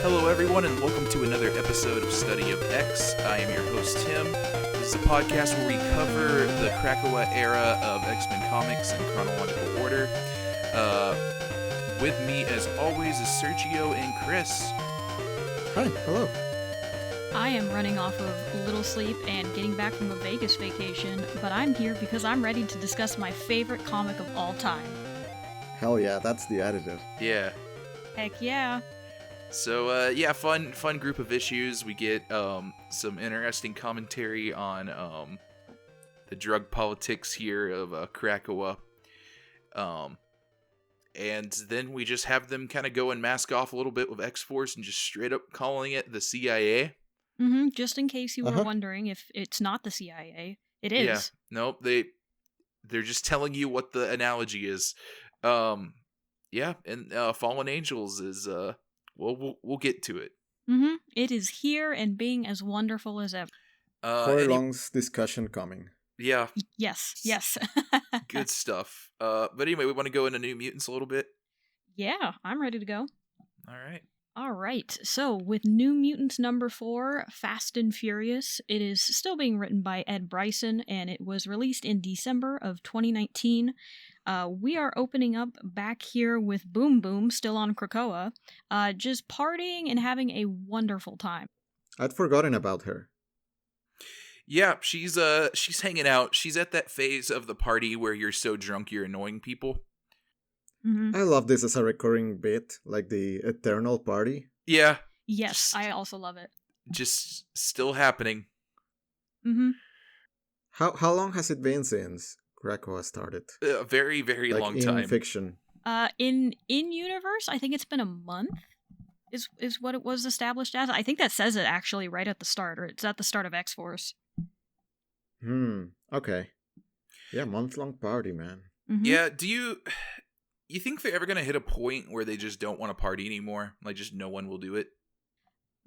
Hello, everyone, and welcome to another episode of Study of X. I am your host, Tim. This is a podcast where we cover the Krakoa era of X-Men comics in chronological order. With me, as always, is Sergio and Chris. Hi, hello. I am running off of little sleep and getting back from a Vegas vacation, but I'm here because I'm ready to discuss my favorite comic of all time. Hell yeah, that's the attitude. Yeah. Heck yeah. So, fun group of issues. We get some interesting commentary on the drug politics here of Krakoa. And then we just have them kind of go and mask off a little bit with X-Force and just straight up calling it the CIA. Just in case you were wondering if it's not the CIA. It is. Yeah. Nope, they're just telling you what the analogy is. And Fallen Angels is... We'll get to it. It is here and being as wonderful as ever. Long's discussion coming. Yeah. Yes. Good stuff. But anyway, we want to go into New Mutants a little bit. Yeah, I'm ready to go. All right. So with New Mutants number 4, Fast and Furious, it is still being written by Ed Bryson, and it was released in December of 2019. We are opening up back here with Boom Boom, still on Krakoa, just partying and having a wonderful time. I'd forgotten about her. Yeah, she's hanging out. She's at that phase of the party where you're so drunk you're annoying people. I love this as a recurring bit, like the Eternal Party. Yeah. Yes, I also love it. Just still happening. How long has it been since Krakoa started? A very, very long time. In fiction. In universe, I think it's been a month. Is what it was established as. I think that says it actually right at the start, or it's at the start of X-Force. Okay. Yeah, month-long party, man. Yeah, do you think they're ever going to hit a point where they just don't want to party anymore? Like, just no one will do it?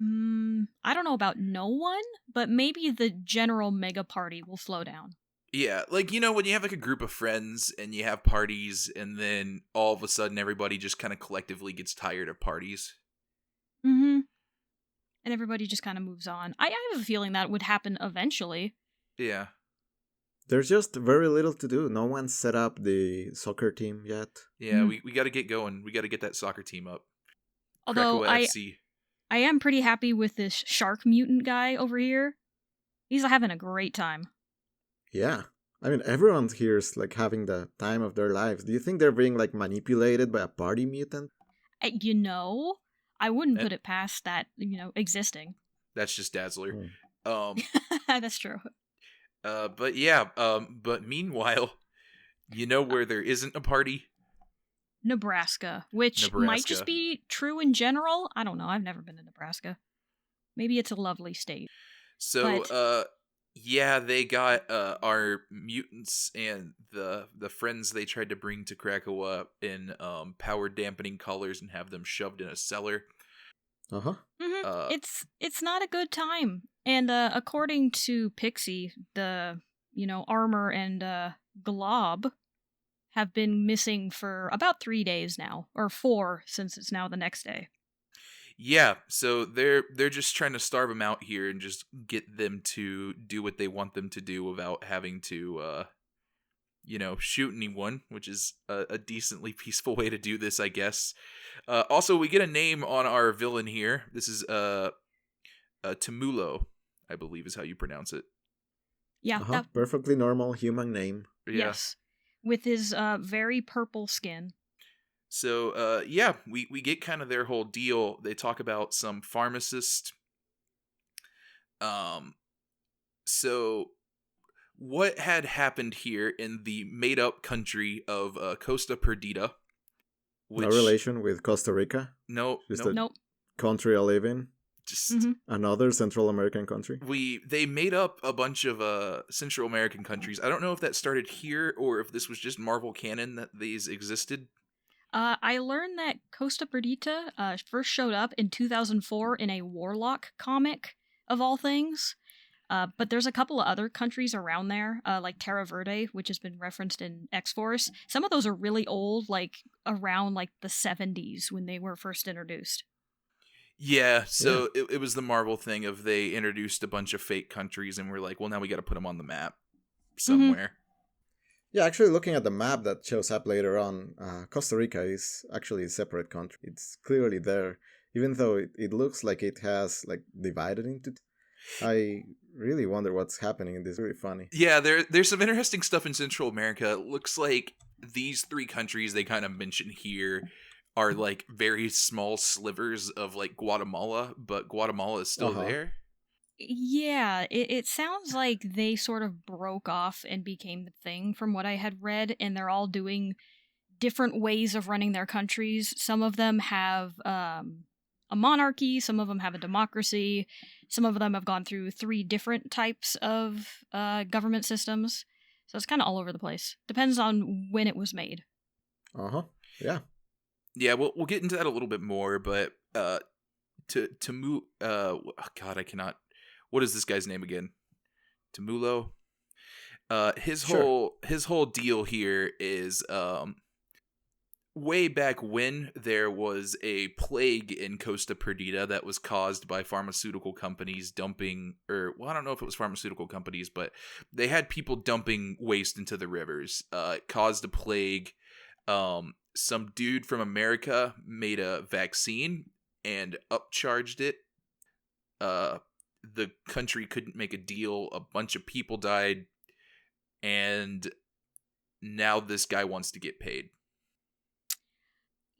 I don't know about no one, but maybe the general mega party will slow down. Yeah, like, when you have, like, a group of friends and you have parties, and then all of a sudden everybody just kind of collectively gets tired of parties. And everybody just kind of moves on. I have a feeling that would happen eventually. Yeah. There's just very little to do. No one's set up the soccer team yet. Yeah, we got to get going. We got to get that soccer team up. Although Krakoa FC. I am pretty happy with this shark mutant guy over here. He's having a great time. Yeah. I mean, everyone here is, like, having the time of their lives. Do you think they're being, like, manipulated by a party mutant? I wouldn't put it past that, existing. That's just Dazzler. That's true. But meanwhile, where there isn't a party? Nebraska, which might just be true in general. I don't know. I've never been to Nebraska. Maybe it's a lovely state. So, they got our mutants and the friends they tried to bring to Krakoa in power dampening colors and have them shoved in a cellar. It's not a good time. And according to Pixie, the Armor and Glob have been missing for about 3 days now, or 4 since it's now the next day. Yeah, so they're just trying to starve them out here and just get them to do what they want them to do without having to, shoot anyone, which is a decently peaceful way to do this, I guess. Also, we get a name on our villain here. This is Temulo, I believe is how you pronounce it. Yeah. Perfectly normal human name. Yeah. Yes. With his very purple skin. So, we get kind of their whole deal. They talk about some pharmacist. So what had happened here in the made-up country of Costa Perdida? No relation with Costa Rica? Nope. Nope. Country I live in? Just another Central American country? They made up a bunch of Central American countries. I don't know if that started here or if this was just Marvel canon that these existed. I learned that Costa Perdita first showed up in 2004 in a Warlock comic, of all things. But there's a couple of other countries around there, like Terra Verde, which has been referenced in X-Force. Some of those are really old, like around like the 70s when they were first introduced. Yeah, Yeah. so it was the Marvel thing of they introduced a bunch of fake countries and we're like, well, now we got to put them on the map Mm-hmm. somewhere. Yeah, actually, looking at the map that shows up later on, Costa Rica is actually a separate country. It's clearly there, even though it looks like it has like divided into. I really wonder what's happening in this. Really funny. Yeah, there's some interesting stuff in Central America. It looks like these three countries they kind of mention here are like very small slivers of like Guatemala, but Guatemala is Uh still huh. there. Yeah, it sounds like they sort of broke off and became the thing from what I had read, and they're all doing different ways of running their countries. Some of them have a monarchy, some of them have a democracy, some of them have gone through 3 different types of government systems. So it's kind of all over the place. Depends on when it was made. Uh huh. Yeah. Yeah, we'll get into that a little bit more, but to move God, I cannot. What is this guy's name again? Tamulo. His Sure. whole deal here is way back when there was a plague in Costa Perdita that was caused by pharmaceutical companies dumping, or well, I don't know if it was pharmaceutical companies, but they had people dumping waste into the rivers. It caused a plague. Some dude from America made a vaccine and upcharged it. The country couldn't make a deal. A bunch of people died, and now this guy wants to get paid.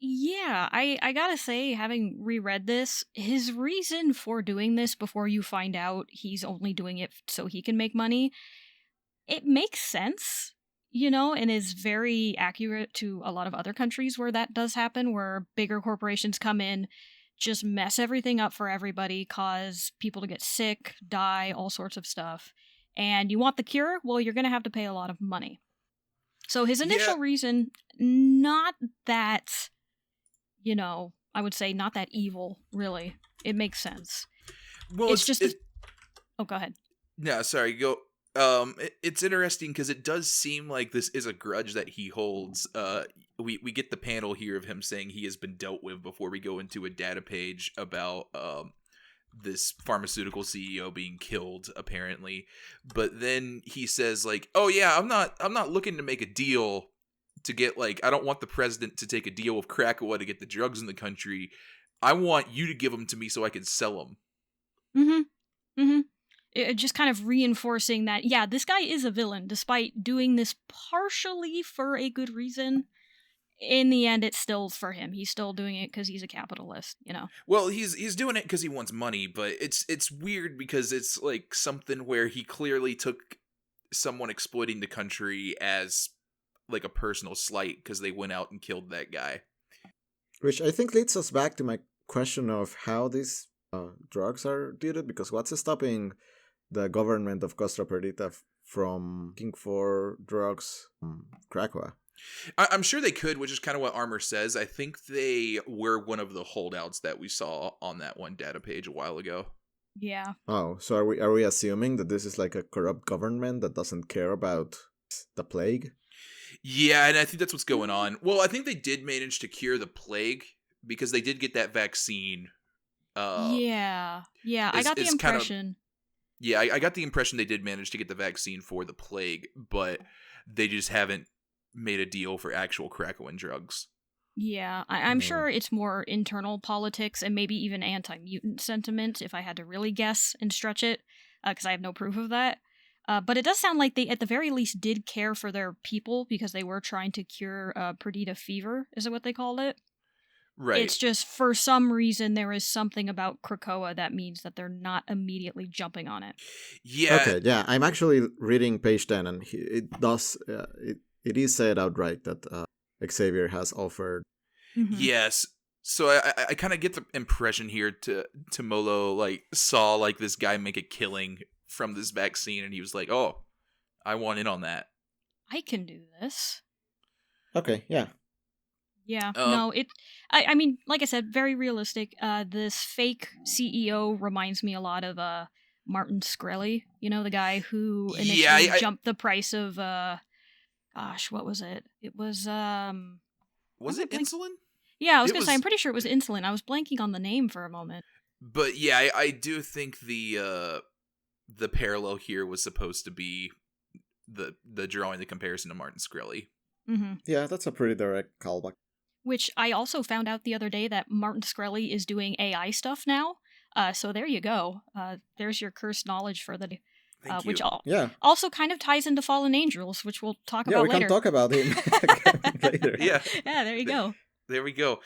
Yeah, I gotta say, having reread this, his reason for doing this before you find out he's only doing it so he can make money, it makes sense, and is very accurate to a lot of other countries where that does happen, where bigger corporations come in, just mess everything up for everybody, cause people to get sick, die, all sorts of stuff. And you want the cure? Well, you're gonna have to pay a lot of money. So his Yeah, initial reason, not that I would say not that evil, really. It makes sense. well, It's just oh, go ahead. no, sorry, go. It's interesting because it does seem like this is a grudge that he holds. We get the panel here of him saying he has been dealt with before we go into a data page about this pharmaceutical CEO being killed apparently, but then he says like, "Oh yeah, I'm not looking to make a deal to get like I don't want the president to take a deal with Krakoa to get the drugs in the country. I want you to give them to me so I can sell them." Mm-hmm. Mm-hmm. It just kind of reinforcing that, yeah, this guy is a villain, despite doing this partially for a good reason. In the end, it's still for him. He's still doing it because he's a capitalist. Well, he's doing it because he wants money, but it's weird because it's like something where he clearly took someone exploiting the country as like a personal slight because they went out and killed that guy. Which I think leads us back to my question of how these drugs are treated, because what's stopping the government of Costa Perdita from looking for drugs from Krakoa? I'm sure they could, which is kind of what Armor says. I think they were one of the holdouts that we saw on that one data page a while ago. Yeah. Oh, so are we assuming that this is like a corrupt government that doesn't care about the plague? Yeah, and I think that's what's going on. Well, I think they did manage to cure the plague because they did get that vaccine. Yeah. Yeah, I got the Is kind of impression. yeah. I got the impression they did manage to get the vaccine for the plague, but they just haven't made a deal for actual Krakoan drugs. Yeah, I'm No. sure it's more internal politics and maybe even anti-mutant sentiment, if I had to really guess and stretch it, because I have no proof of that. But it does sound like they, at the very least, did care for their people because they were trying to cure Perdita fever, is it what they called it? Right. It's just, for some reason, there is something about Krakoa that means that they're not immediately jumping on it. Yeah. Okay, yeah, I'm actually reading page 10, and it is said outright that Xavier has offered. Mm-hmm. Yes. So I kind of get the impression here to Molo like saw like this guy make a killing from this vaccine and he was like, "Oh, I want in on that." I can do this. Okay, yeah. Yeah, Um no, I mean, like I said, very realistic. This fake CEO reminds me a lot of Martin Shkreli, the guy who yeah, initially jumped the price of gosh, what was it? It was was it insulin? Yeah, I was It gonna say, I'm was pretty sure it was insulin. I was blanking on the name for a moment. But yeah, I do think the parallel here was supposed to be the drawing the comparison to Martin Shkreli. Mm-hmm. Yeah, that's a pretty direct callback. Which I also found out the other day that Martin Shkreli is doing AI stuff now. So there you go. There's your cursed knowledge for the day. Thank Which you. Yeah. also kind of ties into Fallen Angels, which we'll talk Yeah, about we later. can talk about him later. Yeah. Yeah, there you go. There we go.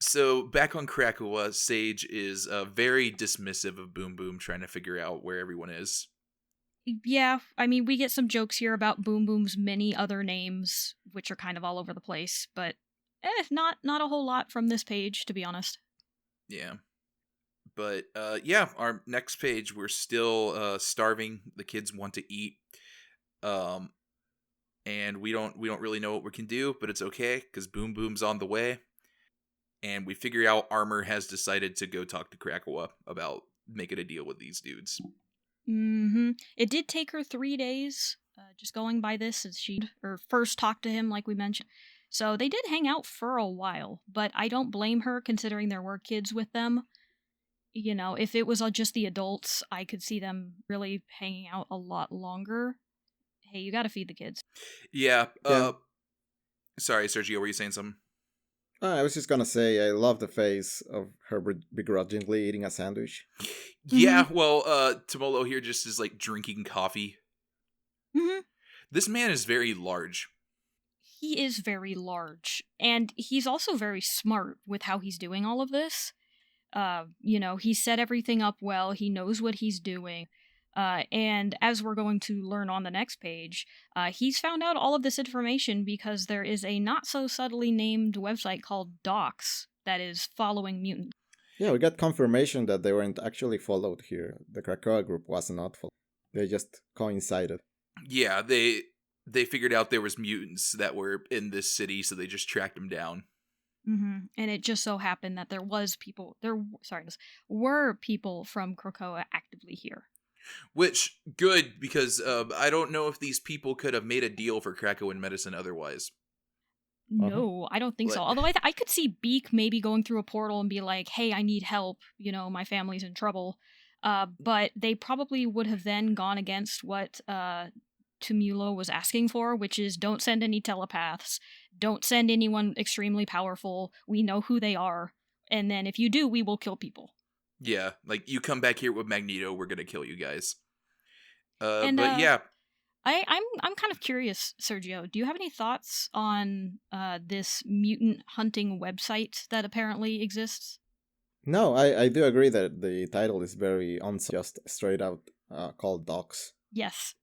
So back on Krakoa, Sage is very dismissive of Boom Boom, trying to figure out where everyone is. Yeah, I mean, we get some jokes here about Boom Boom's many other names, which are kind of all over the place, but not a whole lot from this page, to be honest. Yeah. But yeah, our next page, we're still starving. The kids want to eat. And we don't really know what we can do, but it's okay because Boom Boom's on the way. And we figure out Armor has decided to go talk to Krakoa about making a deal with these dudes. Mm-hmm. It did take her 3 days, just going by this, as she first talked to him, like we mentioned. So they did hang out for a while, but I don't blame her considering there were kids with them. You know, if it was just the adults, I could see them really hanging out a lot longer. Hey, you gotta feed the kids. Yeah. Yeah. Sorry, Sergio, were you saying something? I was just gonna say, I love the face of her begrudgingly eating a sandwich. Yeah, well, Tomolo here just is like drinking coffee. Mm-hmm. This man is very large. He is very large, and he's also very smart with how he's doing all of this. You know, he set everything up well, he knows what he's doing. And as we're going to learn on the next page, he's found out all of this information because there is a not so subtly named website called Docs that is following mutants. Yeah, we got confirmation that they weren't actually followed here. The Krakoa group was not followed. They just coincided. Yeah, they figured out there was mutants that were in this city, so they just tracked them down. Mm-hmm. And it just so happened that there were people from Krakoa actively here. Which, good, because I don't know if these people could have made a deal for Krakoan medicine otherwise. No, I don't think so. Although I could see Beak maybe going through a portal and be like, hey, I need help. You know, my family's in trouble. But they probably would have then gone against what Tumulo was asking for, which is don't send any telepaths. Don't send anyone extremely powerful. We know who they are. And then if you do, we will kill people. Yeah, like, you come back here with Magneto, we're gonna kill you guys. And, but yeah. I'm kind of curious, Sergio. Do you have any thoughts on this mutant hunting website that apparently exists? No, I do agree that the title is very just straight out called Docs. Yes.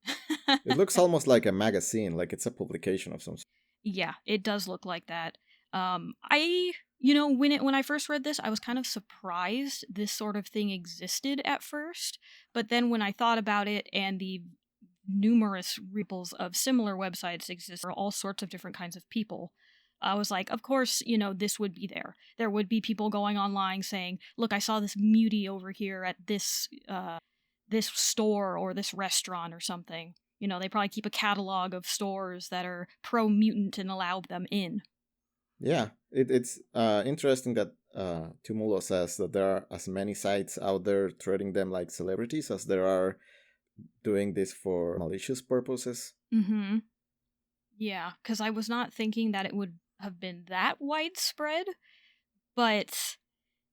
It looks almost like a magazine, like it's a publication of some sort. Yeah, it does look like that. When I first read this, I was kind of surprised this sort of thing existed at first. But then when I thought about it and the numerous ripples of similar websites exist for all sorts of different kinds of people, I was like, of course, this would be there. There would be people going online saying, look, I saw this mutie over here at this store or this restaurant or something. They probably keep a catalog of stores that are pro-mutant and allow them in. Yeah, it's interesting that Tumulo says that there are as many sites out there treating them like celebrities as there are doing this for malicious purposes. Mm-hmm. Yeah, because I was not thinking that it would have been that widespread, but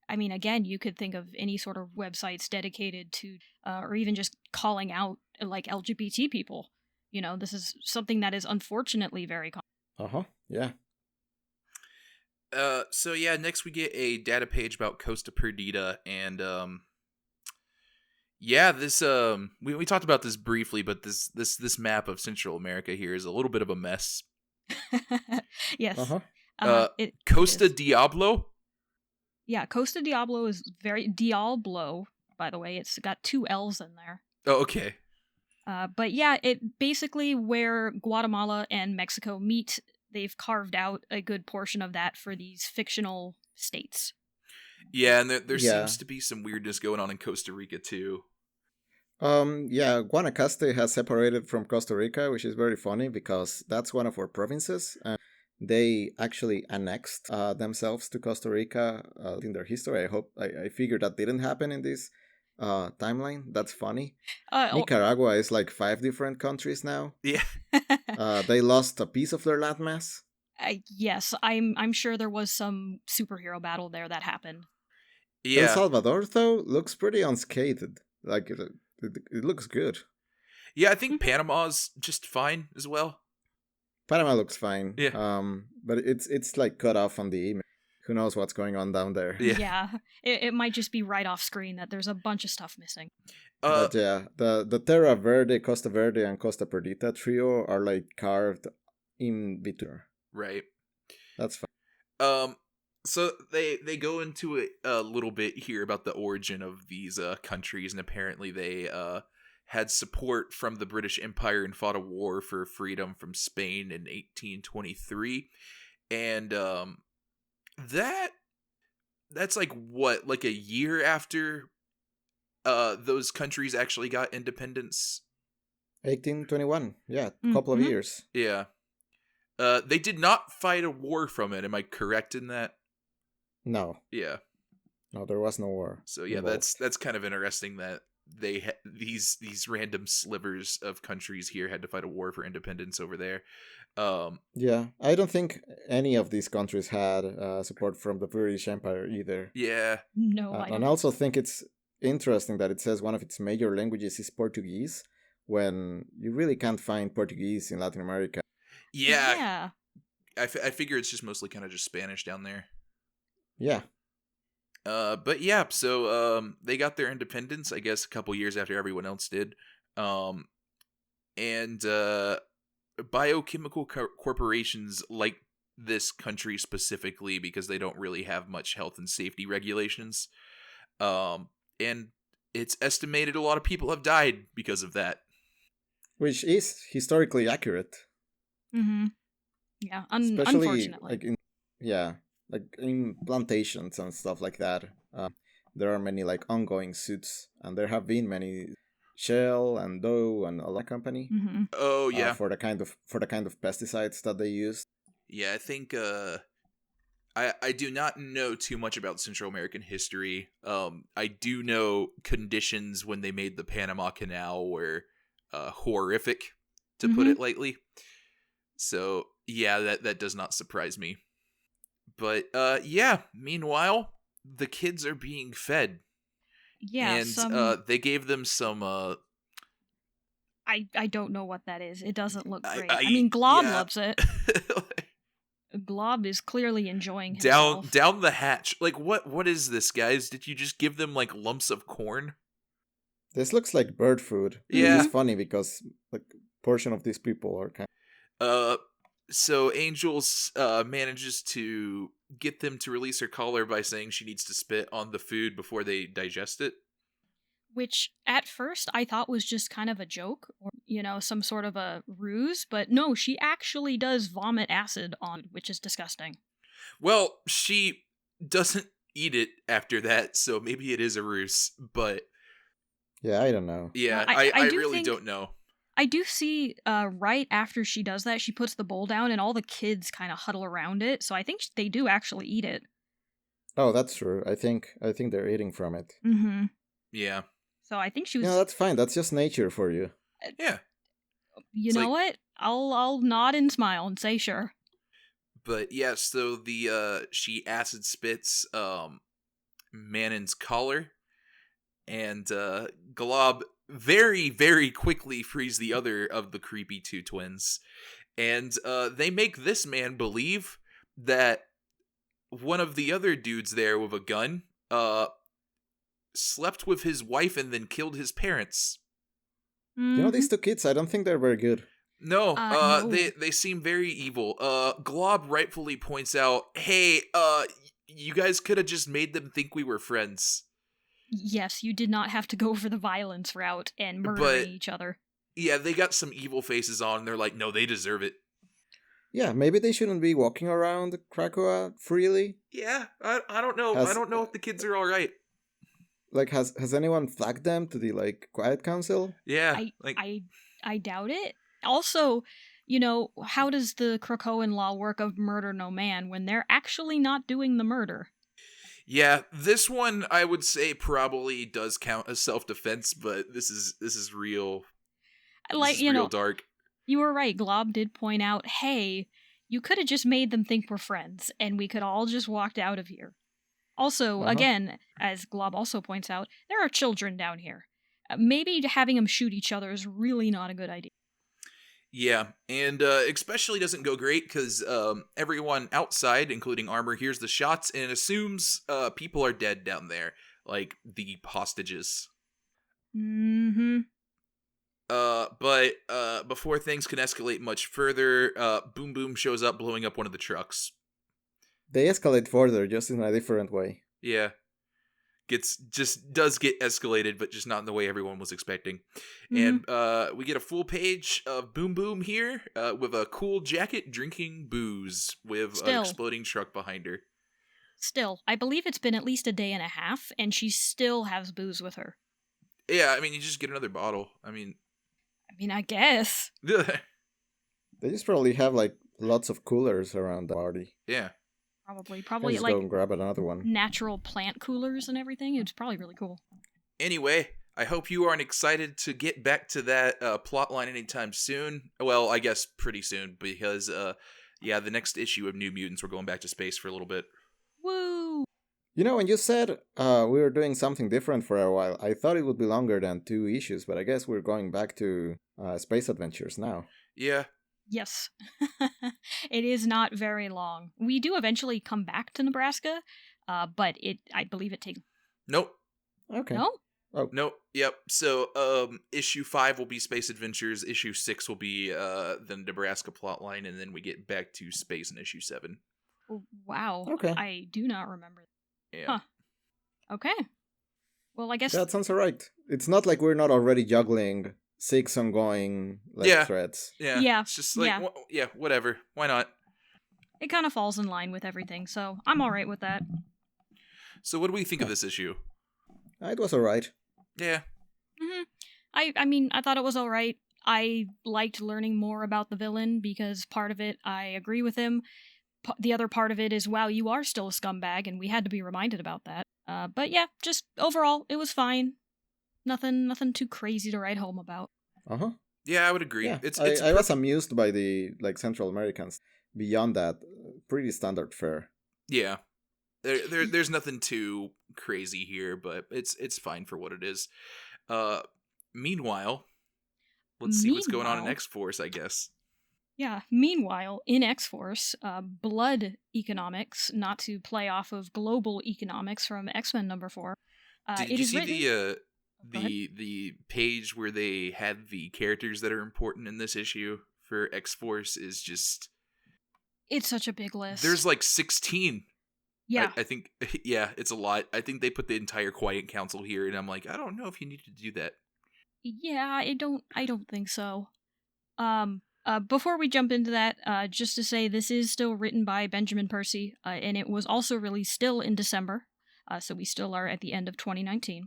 I mean, again, you could think of any sort of websites dedicated to, or even just calling out like LGBT people. This is something that is unfortunately very common. Yeah. So yeah, next we get a data page about Costa Perdita, and yeah, this we talked about this briefly, but this map of Central America here is a little bit of a mess. Yes. Costa Diablo. Yeah, Costa Diablo is very Diablo. By the way, it's got 2 L's in there. Oh, okay. But yeah, it basically where Guatemala and Mexico meet. They've carved out a good portion of that for these fictional states. Yeah, and there seems to be some weirdness going on in Costa Rica too. Yeah, Guanacaste has separated from Costa Rica, which is very funny because that's one of our provinces. they actually annexed themselves to Costa Rica in their history. I figured that didn't happen in this timeline. That's funny. Oh, Nicaragua is like 5 different countries now. Yeah. They lost a piece of their landmass. yes, I'm sure there was some superhero battle there that happened. El Yeah. Salvador, though, looks pretty unscathed. Like, it looks good. Yeah, I think Mhm. Panama's just fine as well. Panama looks fine. Yeah. But it's like cut off on the image. Who knows what's going on down there? Yeah. Yeah, it might just be right off screen that there's a bunch of stuff missing. But yeah, the Terra Verde, Costa Verde, and Costa Perdita trio are like carved in between. right. That's fine. So they go into it a little bit here about the origin of these countries, and apparently they had support from the British Empire and fought a war for freedom from Spain in 1823, and that's like what, like a year after those countries actually got independence. 1821. Yeah, a couple of Mhm. years. Yeah. They did not fight a war from it. Am I correct in that? No, Yeah. no, there was no war. So yeah, involved. that's kind of interesting that they these random slivers of countries here had to fight a war for independence over there. Yeah, I don't think any of these countries had support from the British Empire either. Yeah. No, I And don't. I also think it's interesting that it says one of its major languages is Portuguese, when you really can't find Portuguese in Latin America. Yeah. Yeah. I figure it's just mostly kind of just Spanish down there. Yeah, But yeah, so they got their independence, I guess, a couple years after everyone else did. And biochemical corporations like this country specifically because they don't really have much health and safety regulations. And it's estimated a lot of people have died because of that. which is historically accurate. Mm-hmm. Yeah, Especially unfortunately. like in plantations and stuff like that. There are many like ongoing suits, and there have been many Shell and Doe and a lot company Mm-hmm. Oh yeah. for the kind of pesticides that they use. Yeah, I think I do not know too much about Central American history. I do know conditions when they made the Panama Canal were horrific, to put it lightly. So yeah, that does not surprise me. But yeah, meanwhile, the kids are being fed. Yeah, And they gave them some I don't know what that is. It doesn't look great. I- I mean, Glob yeah. loves it. Glob is clearly enjoying down himself. down the hatch. Like what is this, guys? Did you just give them like lumps of corn? This looks like bird food. Yeah. Which is funny because like portion of these people are kind. So Angels manages to get them to release her collar by saying she needs to spit on the food before they digest it. Which at first I thought was just kind of a joke or, some sort of a ruse, but no, she actually does vomit acid on, which is disgusting. Well, she doesn't eat it after that, so maybe it is a ruse, but Yeah, I don't know. yeah, I do really think- don't know. I do see right after she does that, she puts the bowl down and all the kids kind of huddle around it, so I think they do actually eat it. Oh, that's true. I think they're eating from it. Mm-hmm. Yeah. So I think she was. Yeah, that's fine. That's just nature for you. Yeah. You It's know like- what? I'll nod and smile and say sure. But yeah, so the she acid spits Manon's collar, and Glob very, very quickly frees the other of the creepy two twins. And they make this man believe that one of the other dudes there with a gun slept with his wife and then killed his parents. You know, these two kids, I don't think they're very good. No, No. they seem very evil. Glob rightfully points out, hey, you guys could have just made them think we were friends. Yes, you did not have to go for the violence route and murdering But- each other. Yeah, they got some evil faces on, and they're like, no, they deserve it. Yeah, maybe they shouldn't be walking around Krakoa freely. Yeah, I don't know. I don't know if the kids are all right. Like, has anyone flagged them to the like Quiet Council? Yeah, I doubt it. Also, how does the Krakoan law work of murder no man when they're actually not doing the murder? Yeah, this one I would say probably does count as self-defense, but this is real. Like, This is real dark. You were right. Glob did point out, hey, you could have just made them think we're friends, and we could all just walked out of here. Also, again, as Glob also points out, there are children down here. Maybe having them shoot each other is really not a good idea. Yeah, and especially doesn't go great because everyone outside, including Armor, hears the shots and assumes people are dead down there, like the hostages. Mm-hmm. But before things can escalate much further, Boom Boom shows up blowing up one of the trucks. They escalate further, just in a different way. Yeah. Does get escalated, but just not in the way everyone was expecting. Mm-hmm. And we get a full page of Boom Boom here with a cool jacket drinking booze with an exploding truck behind her. Still, I believe it's been at least a day and a half, and she still has booze with her. Yeah, I mean, you just get another bottle. I mean, I guess. They just probably have, like, lots of coolers around the party. Yeah. Probably just like go and grab another one. Natural plant coolers and everything. It's probably really cool. Anyway, I hope you aren't excited to get back to that plot line anytime soon. Well, I guess pretty soon, because the next issue of New Mutants, we're going back to space for a little bit. Woo! When you said we were doing something different for a while, I thought it would be longer than 2 issues, but I guess we're going back to space adventures now. Yeah. Yes. It is not very long. We do eventually come back to Nebraska, but I believe it takes... Nope. Okay. No? Oh. Nope. Yep. So, issue 5 will be Space Adventures. Issue 6 will be the Nebraska plotline, and then we get back to space in issue 7. Wow. Okay. I do not remember. Yeah. Huh. Okay. Well, I guess... That sounds alright. It's not like we're not already juggling 6 ongoing threads. Yeah. It's just like, whatever. Why not? It kind of falls in line with everything, so I'm alright with that. So what do we think of this issue? It was alright. Yeah. Mm-hmm. I thought it was alright. I liked learning more about the villain because part of it, I agree with him. The other part of it is, wow, you are still a scumbag, and we had to be reminded about that. But yeah, just overall, it was fine. Nothing too crazy to write home about. Yeah, I would agree. Yeah, I was amused by the Central Americans. Beyond that, pretty standard fare. Yeah. There's nothing too crazy here, but it's fine for what it is. Meanwhile, let's see what's going on in X-Force, I guess. Yeah, meanwhile, in X-Force, blood economics, not to play off of global economics from X-Men number 4. Did you see the page where they had the characters that are important in this issue for X-Force is just... It's such a big list. There's like 16. Yeah. I think, it's a lot. I think they put the entire Quiet Council here, and I'm like, I don't know if you need to do that. Yeah, I don't think so. Before we jump into that, just to say this is still written by Benjamin Percy, and it was also released still in December, so we still are at the end of 2019.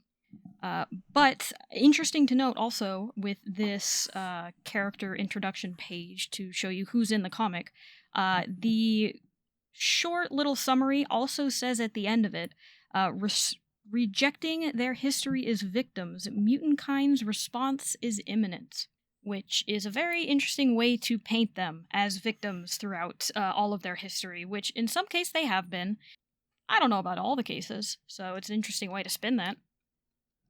But interesting to note also with this character introduction page to show you who's in the comic, the short little summary also says at the end of it, rejecting their history as victims, mutant kind's response is imminent. Which is a very interesting way to paint them as victims throughout all of their history, which in some case they have been. I don't know about all the cases, so it's an interesting way to spin that.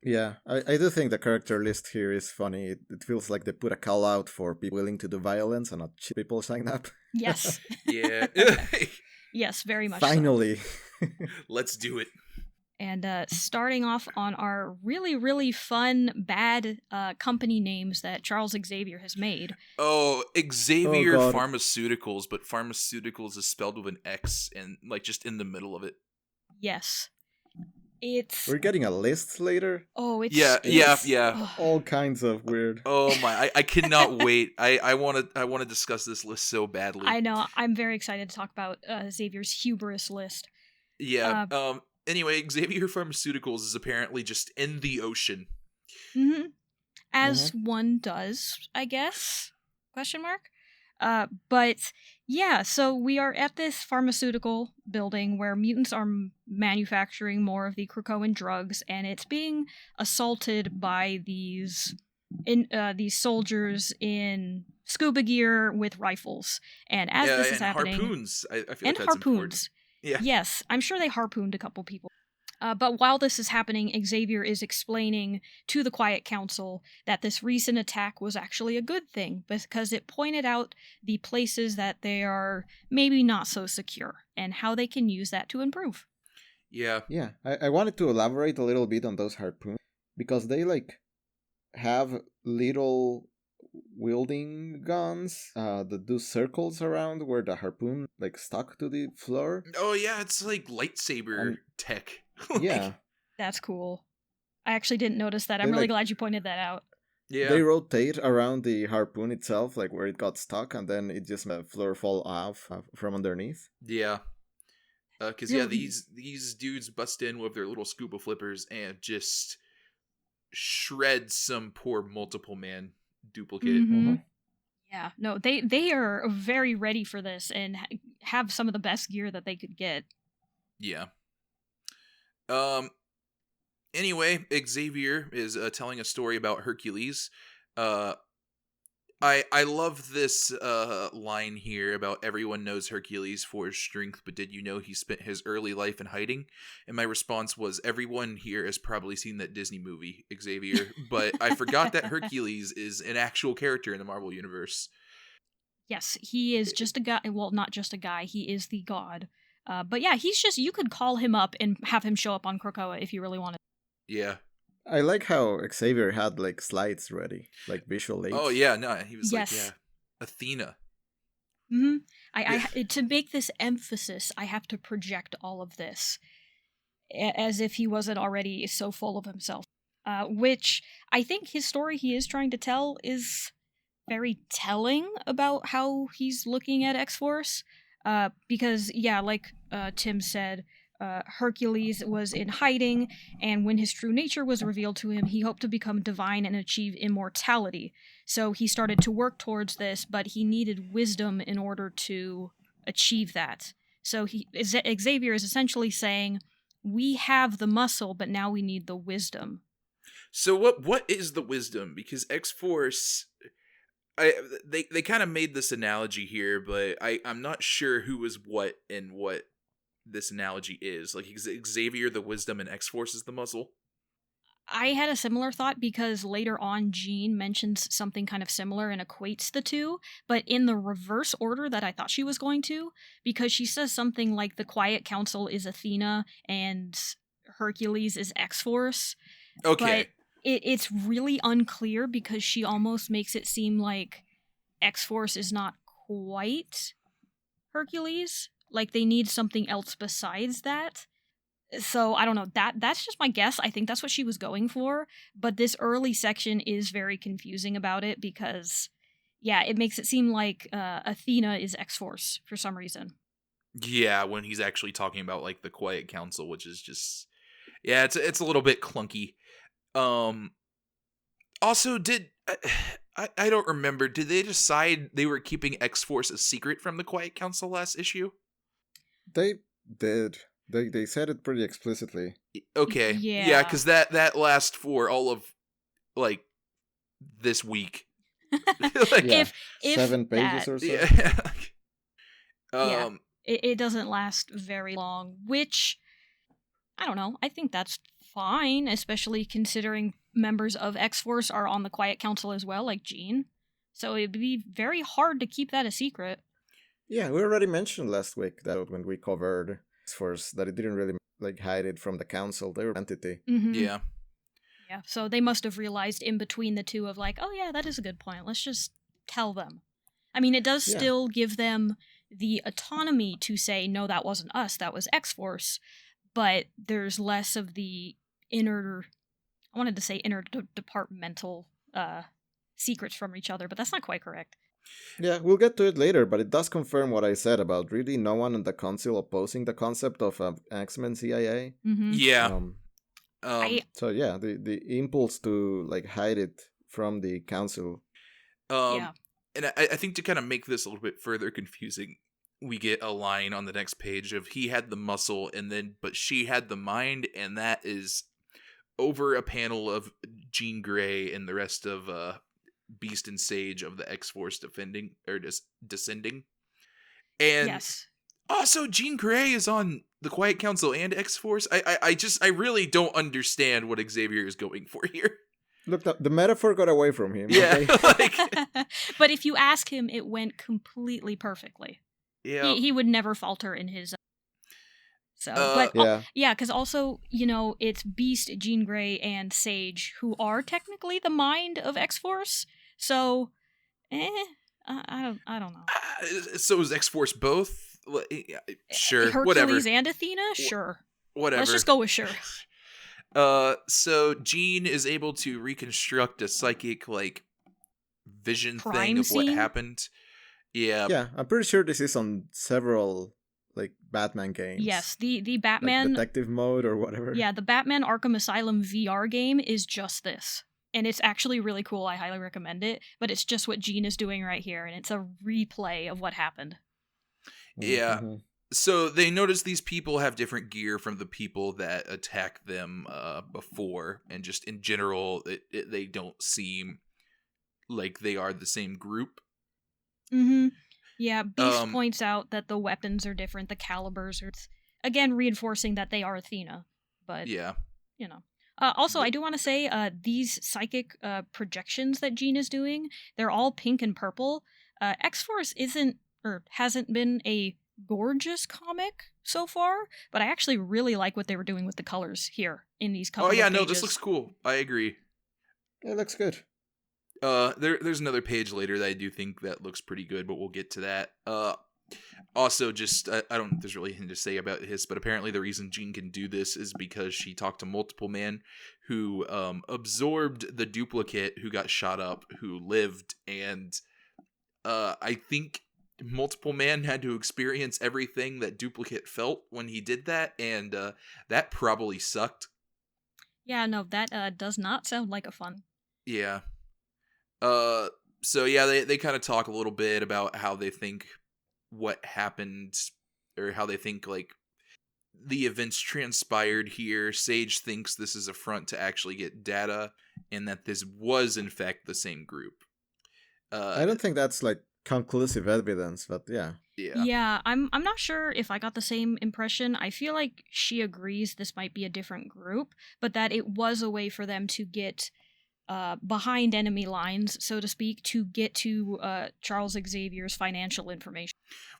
Yeah, I do think the character list here is funny. It feels like they put a call out for people willing to do violence and not cheap people sign up. Yes. Yeah. Yes, very much Finally. so. Let's do it. And starting off on our really, really fun, bad company names that Charles Xavier has made. Oh, Xavier Pharmaceuticals, but pharmaceuticals is spelled with an X and like just in the middle of it. Yes. We're getting a list later? Oh, it's... Yeah. All kinds of weird. Oh my, I cannot wait. I want to discuss this list so badly. I know. I'm very excited to talk about Xavier's hubris list. Yeah. Anyway, Xavier Pharmaceuticals is apparently just in the ocean. Mm-hmm. As one does, I guess? Question mark? But yeah, so we are at this pharmaceutical building where mutants are manufacturing more of the Krakoan drugs, and it's being assaulted by these soldiers in scuba gear with rifles. And as this is and happening, harpoons. I feel and like that's important. harpoons. Yeah. Yes, I'm sure they harpooned a couple people. But while this is happening, Xavier is explaining to the Quiet Council that this recent attack was actually a good thing because it pointed out the places that they are maybe not so secure and how they can use that to improve. Yeah. Yeah, I wanted to elaborate a little bit on those harpoons because they like have little wielding guns that do circles around where the harpoon like stuck to the floor. Oh yeah, it's like lightsaber And- tech. Yeah, That's cool. I actually didn't notice that. I'm They, really like- glad you pointed that out. Yeah. they rotate around the harpoon itself, like where it got stuck, and then it just made the floor fall off from underneath. Yeah. Because these dudes bust in with their little scuba flippers and just shred some poor multiple man duplicate. Mhm. Yeah, no, they are very ready for this and have some of the best gear that they could get. Yeah. Anyway, Xavier is telling a story about Hercules. I love this line here about everyone knows Hercules for his strength, but did you know he spent his early life in hiding? And my response was, everyone here has probably seen that Disney movie, Xavier, but I forgot that Hercules is an actual character in the Marvel Universe. Yes, he is just a guy. Well, not just a guy. He is the god. But yeah, he's just. You could call him up and have him show up on Krakoa if you really wanted. Yeah. I like how Xavier had like slides ready, like visual aids. Oh yeah, no, he was Yes. like, yeah, Athena. Mm-hmm. I to make this emphasis, I have to project all of this as if he wasn't already so full of himself. Which I think his story he is trying to tell is very telling about how he's looking at X-Force. Because, yeah, like Tim said, Hercules was in hiding, and when his true nature was revealed to him, he hoped to become divine and achieve immortality. So he started to work towards this, but he needed wisdom in order to achieve that. So Xavier is essentially saying, we have the muscle, but now we need the wisdom. So what is the wisdom? Because X-Force, they kind of made this analogy here, but I'm not sure who is what and what this analogy is. Like, Xavier the wisdom and X-Force is the muscle? I had a similar thought because later on Jean mentions something kind of similar and equates the two, but in the reverse order that I thought she was going to, because she says something like the Quiet Council is Athena and Hercules is X-Force. Okay. But it's really unclear because she almost makes it seem like X-Force is not quite Hercules. Like they need something else besides that. So I don't know. That's just my guess. I think that's what she was going for. But this early section is very confusing about it because, yeah, it makes it seem like Athena is X-Force for some reason. Yeah, when he's actually talking about like the Quiet Council, which is just, yeah, it's a little bit clunky. Also, I don't remember. Did they decide they were keeping X-Force a secret from the Quiet Council last issue? They did. They said it pretty explicitly. Okay. Yeah, because that lasts for all of like this week. Like, Yeah, if 7 pages that, or so. yeah. Yeah. It doesn't last very long, which I don't know. I think that's fine, especially considering members of X-Force are on the Quiet Council as well, like Jean. So it'd be very hard to keep that a secret. Yeah, we already mentioned last week that when we covered X-Force that it didn't really like hide it from the council. They were an entity. Mm-hmm. Yeah. Yeah, so they must have realized in between the two of like, oh yeah, that is a good point. Let's just tell them. I mean, it does still give them the autonomy to say, no, that wasn't us, that was X-Force, but there's less of the interdepartmental secrets from each other, but that's not quite correct. Yeah, we'll get to it later, but it does confirm what I said about really no one in the council opposing the concept of X-Men CIA. Mm-hmm. Yeah. So yeah, the impulse to like hide it from the council. Yeah. And I think to kind of make this a little bit further confusing, we get a line on the next page of he had the muscle but she had the mind, and that is over a panel of Jean Grey and the rest of Beast and Sage of the X-Force defending or descending. And yes. also Jean Grey is on the Quiet Council and X-Force. I really don't understand what Xavier is going for here. Look, the metaphor got away from him. Yeah. Okay? But if you ask him, it went completely perfectly. Yeah. He would never falter in his... So, yeah, because also, it's Beast, Jean Grey, and Sage, who are technically the mind of X-Force. So, I don't know. So is X-Force both? Sure, Hercules whatever. and Athena? Sure. Whatever. Let's just go with sure. So Jean is able to reconstruct a psychic, vision thing of what happened. Yeah. Yeah, I'm pretty sure this is on several, Batman games. Yes, the Batman... detective mode or whatever. Yeah, the Batman Arkham Asylum VR game is just this. And it's actually really cool. I highly recommend it. But it's just what Jean is doing right here, and it's a replay of what happened. Yeah. Mm-hmm. So they notice these people have different gear from the people that attacked them before, and just in general, they don't seem like they are the same group. Mm-hmm. Yeah, Beast points out that the weapons are different, the calibers are... Again, reinforcing that they are Athena. But, yeah. Also, I do want to say, these psychic projections that Jean is doing, they're all pink and purple. X-Force hasn't been a gorgeous comic so far, but I actually really like what they were doing with the colors here in these couple of pages. No, this looks cool. I agree. It looks good. There's another page later that I do think that looks pretty good, but we'll get to that. Also, just I don't think there's really anything to say about this, but apparently the reason Jean can do this is because she talked to Multiple Man, who absorbed the duplicate who got shot up, who lived, and I think Multiple Man had to experience everything that Duplicate felt when he did that, and that probably sucked. Yeah, no, that does not sound like a fun. Yeah. So yeah, they kind of talk a little bit about how they think what happened, or how they think the events transpired here. Sage thinks this is a front to actually get data, and that this was in fact the same group. I don't think that's conclusive evidence, but yeah. Yeah, I'm not sure if I got the same impression. I feel like she agrees this might be a different group, but that it was a way for them to get behind enemy lines, so to speak, to get to Charles Xavier's financial information.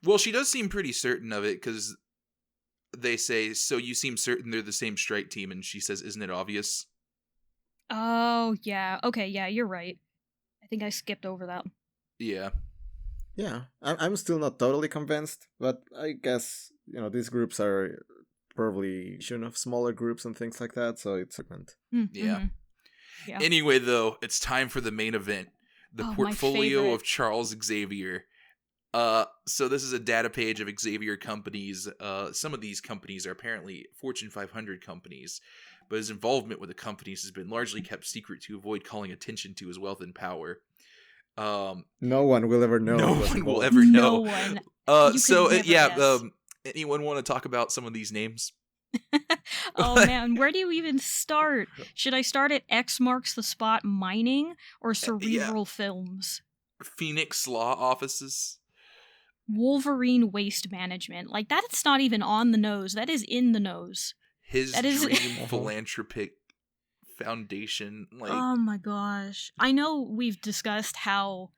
Well, she does seem pretty certain of it, because they say, so you seem certain they're the same strike team, and she says, isn't it obvious? Oh, yeah. Okay, yeah, you're right. I think I skipped over that. Yeah. Yeah, I'm still not totally convinced, but I guess, these groups are probably of smaller groups and things like that, so it's segment. Yeah. Anyway, though, it's time for the main event. The portfolio of Charles Xavier. So this is a data page of Xavier companies. Some of these companies are apparently Fortune 500 companies, but his involvement with the companies has been largely kept secret to avoid calling attention to his wealth and power. No one will ever know. No one will ever know. No one. Anyone want to talk about some of these names? Oh man, where do you even start? Should I start at X Marks the Spot Mining or Cerebral Films? Phoenix Law Offices. Wolverine Waste Management. That's not even on the nose. That is in the nose. His Dream Philanthropic Foundation. Oh my gosh. I know we've discussed how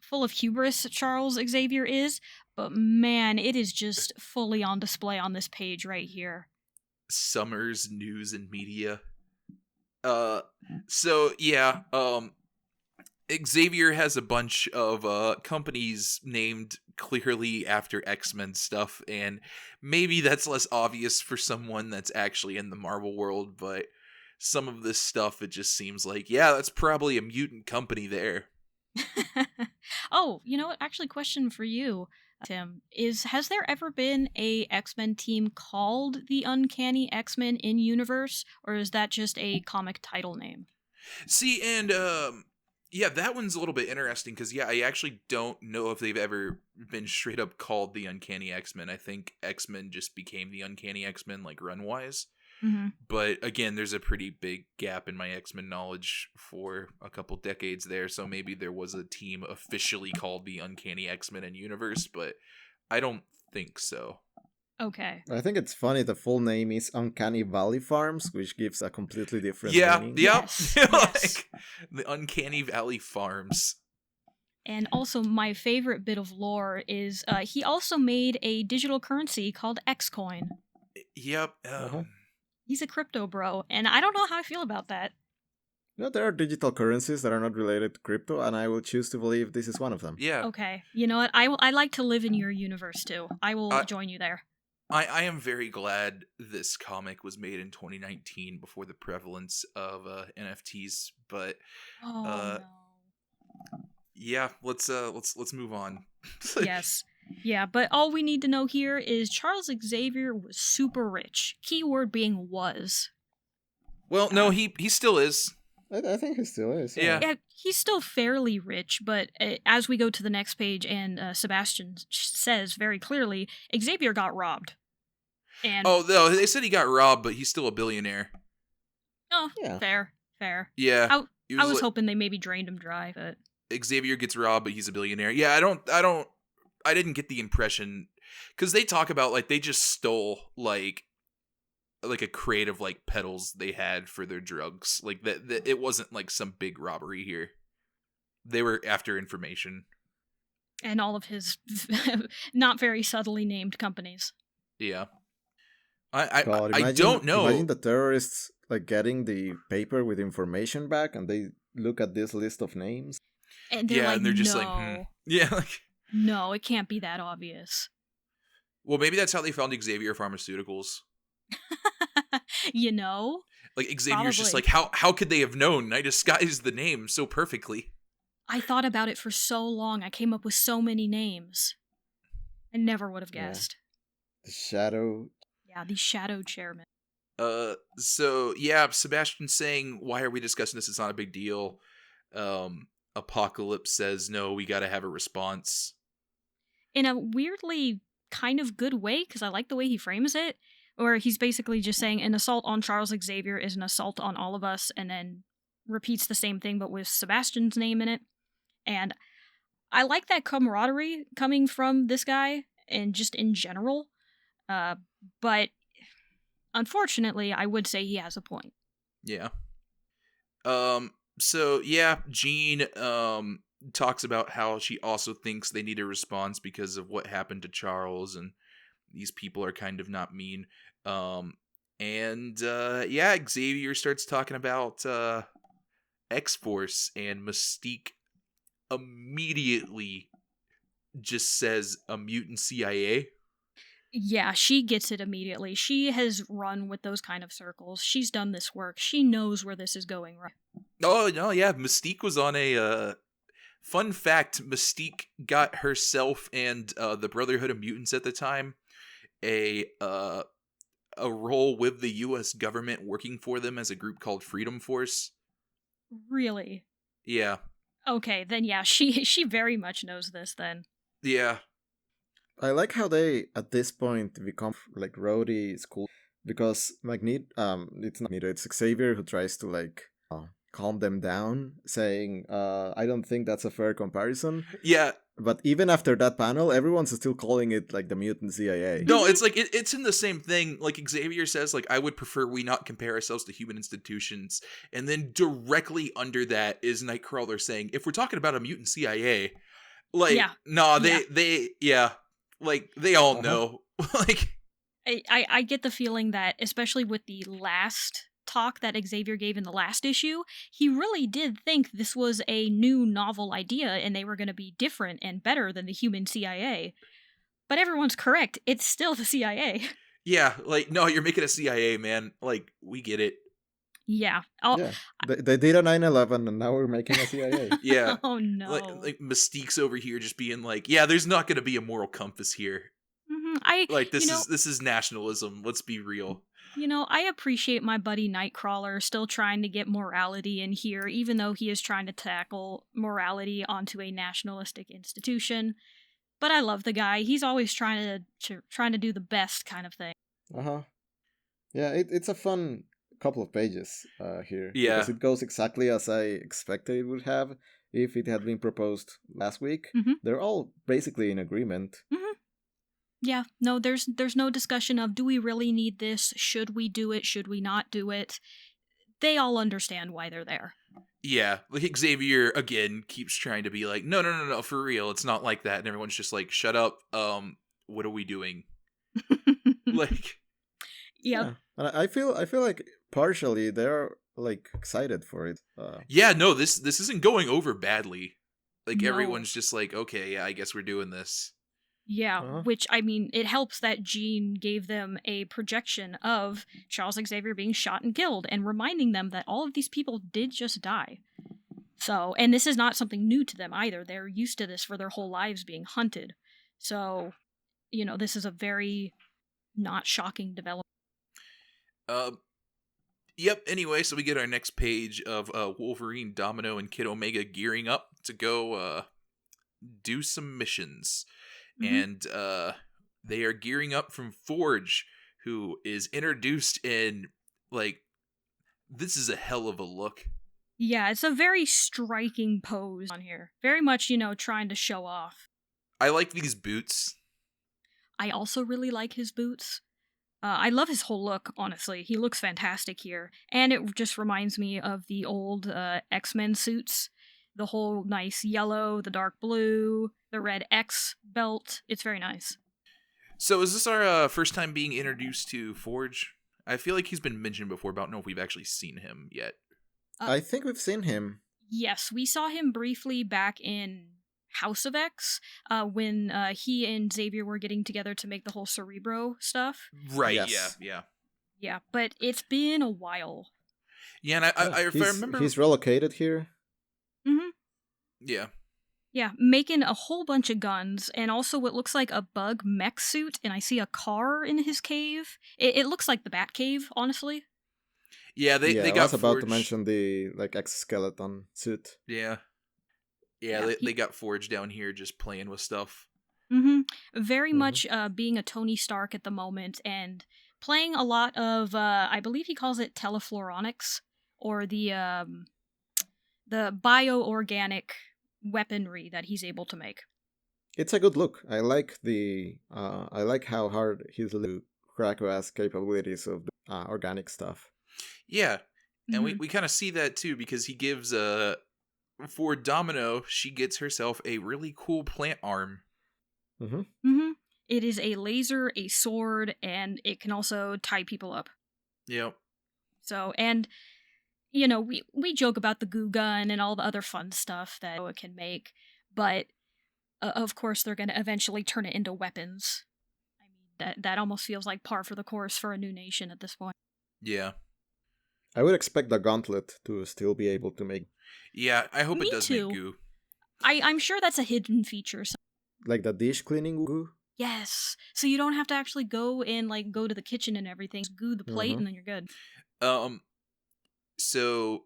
full of hubris Charles Xavier is, but man, it is just fully on display on this page right here. Summers News and Media. So yeah, Xavier has a bunch of companies named clearly after X-Men stuff, and maybe that's less obvious for someone that's actually in the Marvel world, but some of this stuff, it just seems like, yeah, that's probably a mutant company there. Oh, you know what? Actually, question for you, Tim, has there ever been a X-Men team called the Uncanny X-Men in universe, or is that just a comic title name? See, and Yeah, that one's a little bit interesting because, yeah, I actually don't know if they've ever been straight up called the Uncanny X-Men. I think X-Men just became the Uncanny X-Men, like, run-wise. Mm-hmm. But, again, there's a pretty big gap in my X-Men knowledge for a couple decades there, so maybe there was a team officially called the Uncanny X-Men in universe, but I don't think so. Okay. I think it's funny the full name is Uncanny Valley Farms, which gives a completely different Yeah, meaning. yep. Yes, Like, yes. the Uncanny Valley Farms. And also, my favorite bit of lore is he also made a digital currency called Xcoin. Yep. He's a crypto bro, and I don't know how I feel about that. You know, there are digital currencies that are not related to crypto, and I will choose to believe this is one of them. Yeah. Okay, you know what? I like to live in your universe too. I will join you there. I am very glad this comic was made in 2019 before the prevalence of NFTs, but Oh no. yeah, let's move on. Yes. Yeah, but all we need to know here is Charles Xavier was super rich. Keyword being was. Well, no, he still is. I think he still is. Yeah. Yeah, he's still fairly rich, but as we go to the next page and Sebastian says very clearly, Xavier got robbed. And Oh, no, they said he got robbed, but he's still a billionaire. Oh, Yeah. fair. Yeah. I was hoping they maybe drained him dry, but Xavier gets robbed, but he's a billionaire. Yeah, I didn't get the impression, because they talk about, like, they just stole, like a crate of, like, pedals they had for their drugs. Like, that it wasn't, like, some big robbery here. They were after information. and all of his not very subtly named companies. Yeah. God, I don't know. Imagine the terrorists like getting the paper with information back, and they look at this list of names. And they're like, and they're just no, like, yeah, like, no, it can't be that obvious. well, maybe that's how they found Xavier Pharmaceuticals. You know? Like, Xavier's just Probably. like, how could they have known? I disguised the name so perfectly. I thought about it for so long. I came up with so many names. I never would have Yeah. guessed. The Shadow. Yeah, the Shadow Chairman. So yeah, Sebastian's saying, why are we discussing this? It's not a big deal. Apocalypse says, no, we gotta have a response. In a weirdly kind of good way, because I like the way he frames it, or he's basically just saying an assault on Charles Xavier is an assault on all of us, and then repeats the same thing but with Sebastian's name in it. And I like that camaraderie coming from this guy, and just in general. But unfortunately, I would say he has a point. Yeah. So yeah, Jean talks about how she also thinks they need a response because of what happened to Charles, and these people are kind of not mean. Yeah, Xavier starts talking about X-Force, and Mystique immediately just says a mutant CIA. Yeah, she gets it immediately. She has run with those kind of circles. She's done this work. She knows where this is going, right? Oh, no, yeah, Mystique was on a, fun fact, Mystique got herself and, the Brotherhood of Mutants at the time a role with the U.S. government working for them as a group called Freedom Force. Really? Yeah. Okay, then yeah, she very much knows this then. Yeah. I like how they at this point become like Rhodey school, because Magneto, it's not Magneto, it's Xavier who tries to like calm them down, saying, I don't think that's a fair comparison. Yeah. But even after that panel, everyone's still calling it like the mutant CIA. No, it's like it's in the same thing. Like Xavier says, like, I would prefer we not compare ourselves to human institutions. And then directly under that is Nightcrawler saying, if we're talking about a mutant CIA, like, Yeah. nah, like, they all know. Like, I get the feeling that, especially with the last talk that Xavier gave in the last issue, he really did think this was a new novel idea and they were going to be different and better than the human CIA. But everyone's correct. It's still the CIA. yeah, like, no, you're making a CIA, man. Like, we get it. Yeah. Yeah, they did a 9/11 and now we're making a CIA. Yeah. Oh no. Like Mystique's over here just being like, yeah, there's not going to be a moral compass here. Mm-hmm. Like, this is nationalism. Let's be real. I appreciate my buddy Nightcrawler still trying to get morality in here, even though he is trying to tackle morality onto a nationalistic institution. But I love the guy. He's always trying to do the best kind of thing. Yeah, it's a fun couple of pages here. Yeah. Because it goes exactly as I expected it would have if it had been proposed last week. Mhm. They're all basically in agreement. Yeah, no, there's no discussion of, do we really need this? Should we do it? Should we not do it? They all understand why they're there. Yeah, like Xavier again keeps trying to be like, no, for real, it's not like that, and everyone's just like, shut up. What are we doing? Like, Yep. And I feel like partially they're like excited for it. yeah, no, this isn't going over badly. Like No. everyone's just like, okay, yeah, I guess we're doing this. Yeah, which, I mean, it helps that Jean gave them a projection of Charles Xavier being shot and killed, and reminding them that all of these people did just die. So, and this is not something new to them either. They're used to this for their whole lives, being hunted. So, this is a very not shocking development. Yep, anyway, so we get our next page of Wolverine, Domino, and Kid Omega gearing up to go do some missions. And they are gearing up from Forge, who is introduced in, like, this is a hell of a look. Yeah, it's a very striking pose on here. Very much, trying to show off. I like these boots. I also really like his boots. I love his whole look, honestly. He looks fantastic here. And it just reminds me of the old X-Men suits. The whole nice yellow, the dark blue, the red X belt. It's very nice. So is this our first time being introduced to Forge? I feel like he's been mentioned before, but I don't know if we've actually seen him yet. I think we've seen him. Yes, we saw him briefly back in House of X, when he and Xavier were getting together to make the whole Cerebro stuff. Right, Yes. yeah. Yeah, but it's been a while. Yeah, and if I remember... He's relocated here. Mm-hmm. Yeah. Yeah, making a whole bunch of guns, and also what looks like a bug mech suit, and I see a car in his cave. It looks like the Bat Cave, honestly. Yeah, they got I was about Forge. to mention the exoskeleton suit. Yeah. Yeah, they got Forge down here just playing with stuff. Mm-hmm. Very much being a Tony Stark at the moment, and playing a lot of, I believe he calls it telefloronics, or the bioorganic weaponry that he's able to make. It's a good look. I like I like how hard he's to Krakoa's capabilities of organic stuff. Yeah, and we kind of see that too, because he gives for Domino, she gets herself a really cool plant arm. It is a laser, a sword, and it can also tie people up. Yep. So, and we joke about the goo gun and all the other fun stuff that it can make, but of course they're going to eventually turn it into weapons. I mean, that almost feels like par for the course for a new nation at this point. Yeah. I would expect the gauntlet to still be able to make. Yeah, I hope Me it does too. make goo. I'm sure that's a hidden feature. Like the dish cleaning goo? Yes. So you don't have to actually go and go to the kitchen and everything. Just goo the plate and then you're good. So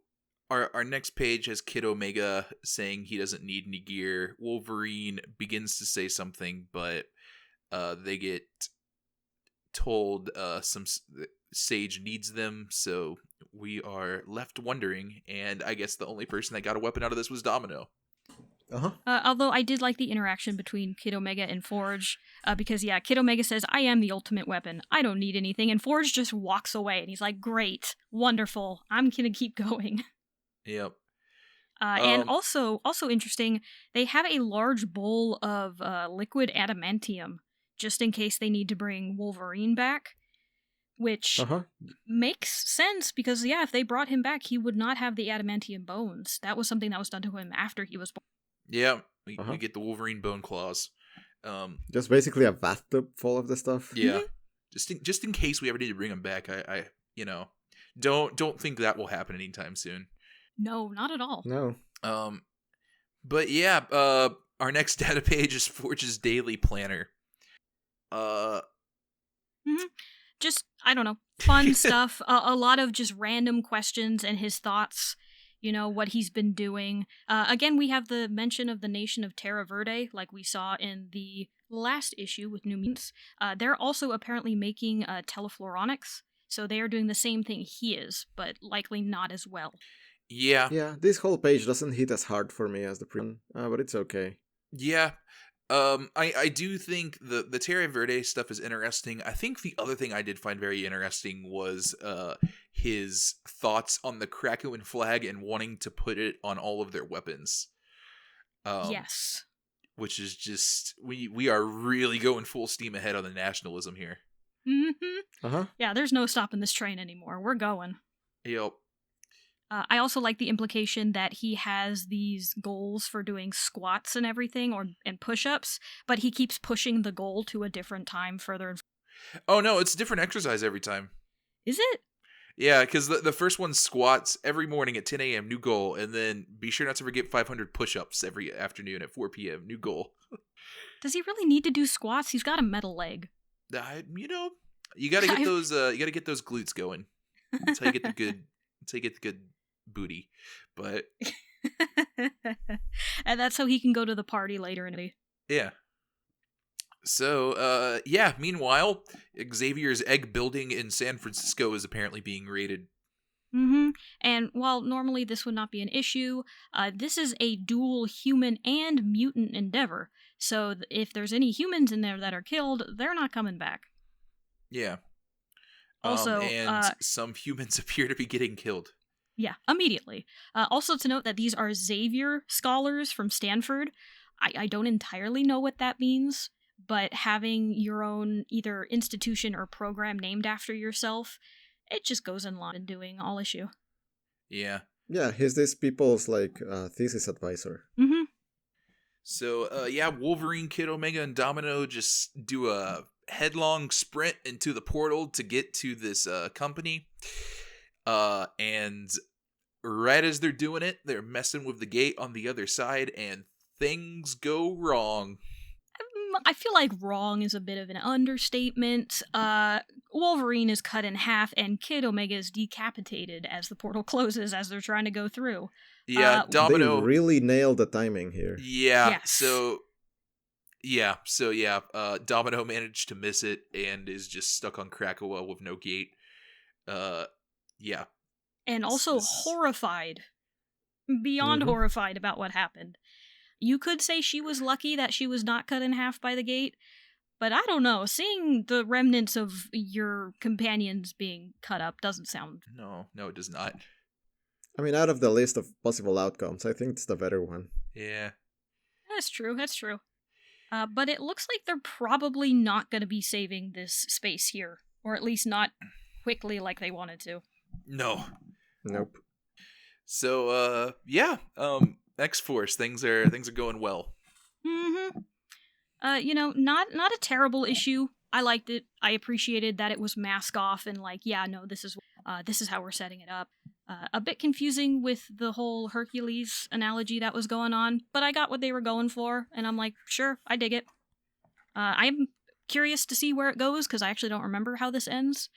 our next page has Kid Omega saying he doesn't need any gear. Wolverine begins to say something, but they get told some Sage needs them, so we are left wondering, and I guess the only person that got a weapon out of this was Domino. Although I did like the interaction between Kid Omega and Forge, because Kid Omega says, "I am the ultimate weapon. I don't need anything," and Forge just walks away, and he's like, "Great, wonderful. I'm gonna keep going." Yep. And also interesting, they have a large bowl of liquid adamantium, just in case they need to bring Wolverine back, which makes sense, because if they brought him back, he would not have the adamantium bones. That was something that was done to him after he was born. Yeah, we get the Wolverine bone claws. Just basically a bathtub full of the stuff. Yeah, just in case we ever need to bring him back. I don't think that will happen anytime soon. No, not at all. No. But yeah, our next data page is Forge's daily planner. Just I don't know, fun stuff. A lot of just random questions and his thoughts. What he's been doing. Again, we have the mention of the nation of Terra Verde, like we saw in the last issue with New Mutants. They're also apparently making telefloronics, so they are doing the same thing he is, but likely not as well. Yeah. Yeah, this whole page doesn't hit as hard for me as the previous one, but it's okay. Yeah. I do think the Terra Verde stuff is interesting. I think the other thing I did find very interesting was his thoughts on the Krakoan flag and wanting to put it on all of their weapons. Yes. Which is just we are really going full steam ahead on the nationalism here. Mm-hmm. Yeah, there's no stopping this train anymore. We're going. Yep. I also like the implication that he has these goals for doing squats and everything, and push-ups, but he keeps pushing the goal to a different time further. Oh no, it's a different exercise every time. Is it? Yeah, because the first one's squats every morning at 10 a.m., new goal, and then be sure not to forget 500 push-ups every afternoon at 4 p.m., new goal. Does he really need to do squats? He's got a metal leg. You gotta get those. You gotta get those glutes going. That's how you get the good. That's how you get the good booty. But and that's how he can go to the party later in the day. Yeah. So, meanwhile, Xavier's egg building in San Francisco is apparently being raided. Mm-hmm. And while normally this would not be an issue, this is a dual human and mutant endeavor. So if there's any humans in there that are killed, they're not coming back. Yeah. Also, some humans appear to be getting killed. Yeah, immediately. Also to note that these are Xavier scholars from Stanford. I don't entirely know what that means, but having your own either institution or program named after yourself, it just goes in line and doing all issue. Yeah. Yeah, he's this people's thesis advisor. Mm-hmm. So, Wolverine, Kid Omega, and Domino just do a headlong sprint into the portal to get to this company. And right as they're doing it, they're messing with the gate on the other side, and things go wrong. I feel like wrong is a bit of an understatement. Wolverine is cut in half, and Kid Omega is decapitated as the portal closes as they're trying to go through. Yeah, Domino... They really nailed the timing here. Yeah, yes. Domino managed to miss it and is just stuck on Krakoa with no gate. Yeah. And also horrified. Beyond horrified about what happened. You could say she was lucky that she was not cut in half by the gate, but I don't know. Seeing the remnants of your companions being cut up doesn't sound... No, it does not. I mean, out of the list of possible outcomes, I think it's the better one. Yeah. That's true. But it looks like they're probably not going to be saving this space here, or at least not quickly like they wanted to. No. Nope. So, X-Force, things are going well. Mm-hmm. Not a terrible issue. I liked it. I appreciated that it was mask off and this is how we're setting it up. A bit confusing with the whole Hercules analogy that was going on, but I got what they were going for, and I'm like, sure, I dig it. I'm curious to see where it goes, because I actually don't remember how this ends.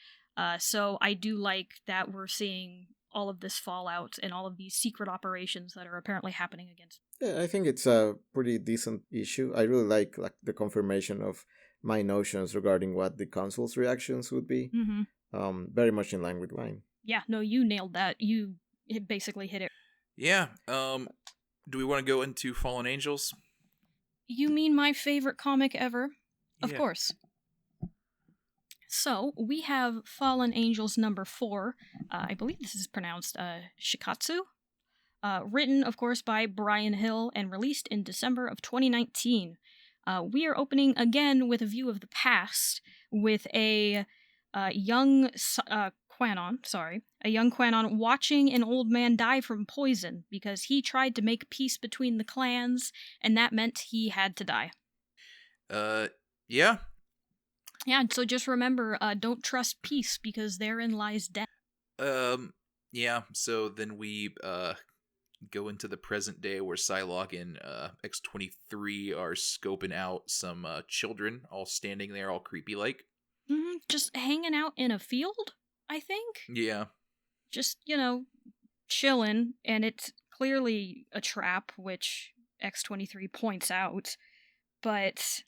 So I do like that we're seeing all of this fallout and all of these secret operations that are apparently happening against. Yeah, I think it's a pretty decent issue. I really like the confirmation of my notions regarding what the Council's reactions would be. Mm-hmm. Very much in line with mine. Yeah, no, you nailed that. You basically hit it. Yeah. Do we want to go into Fallen Angels? You mean my favorite comic ever? Yeah. Of course. So, we have Fallen Angels number 4. I believe this is pronounced Shikatsu. Written, of course, by Brian Hill and released in December of 2019. We are opening again with a view of the past with a young Quanon watching an old man die from poison because he tried to make peace between the clans, and that meant he had to die. Yeah. Yeah, so just remember, don't trust peace, because therein lies death. Yeah, so then we go into the present day where Psylocke and X-23 are scoping out some children, all standing there, all creepy-like. Just hanging out in a field, I think. Yeah. Just, chilling, and it's clearly a trap, which X-23 points out, but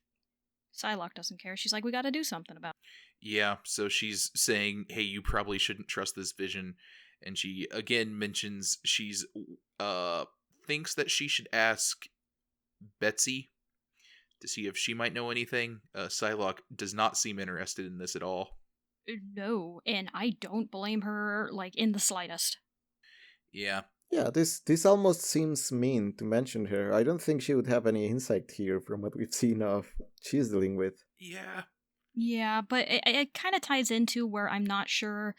Psylocke doesn't care. She's like, we gotta do something about it. Yeah, so she's saying, hey, you probably shouldn't trust this vision. And she again mentions she's thinks that she should ask Betsy to see if she might know anything. Psylocke does not seem interested in this at all. No, and I don't blame her, in the slightest. Yeah. Yeah, this almost seems mean to mention her. I don't think she would have any insight here from what we've seen of what she's dealing with. Yeah. Yeah, but it kind of ties into where I'm not sure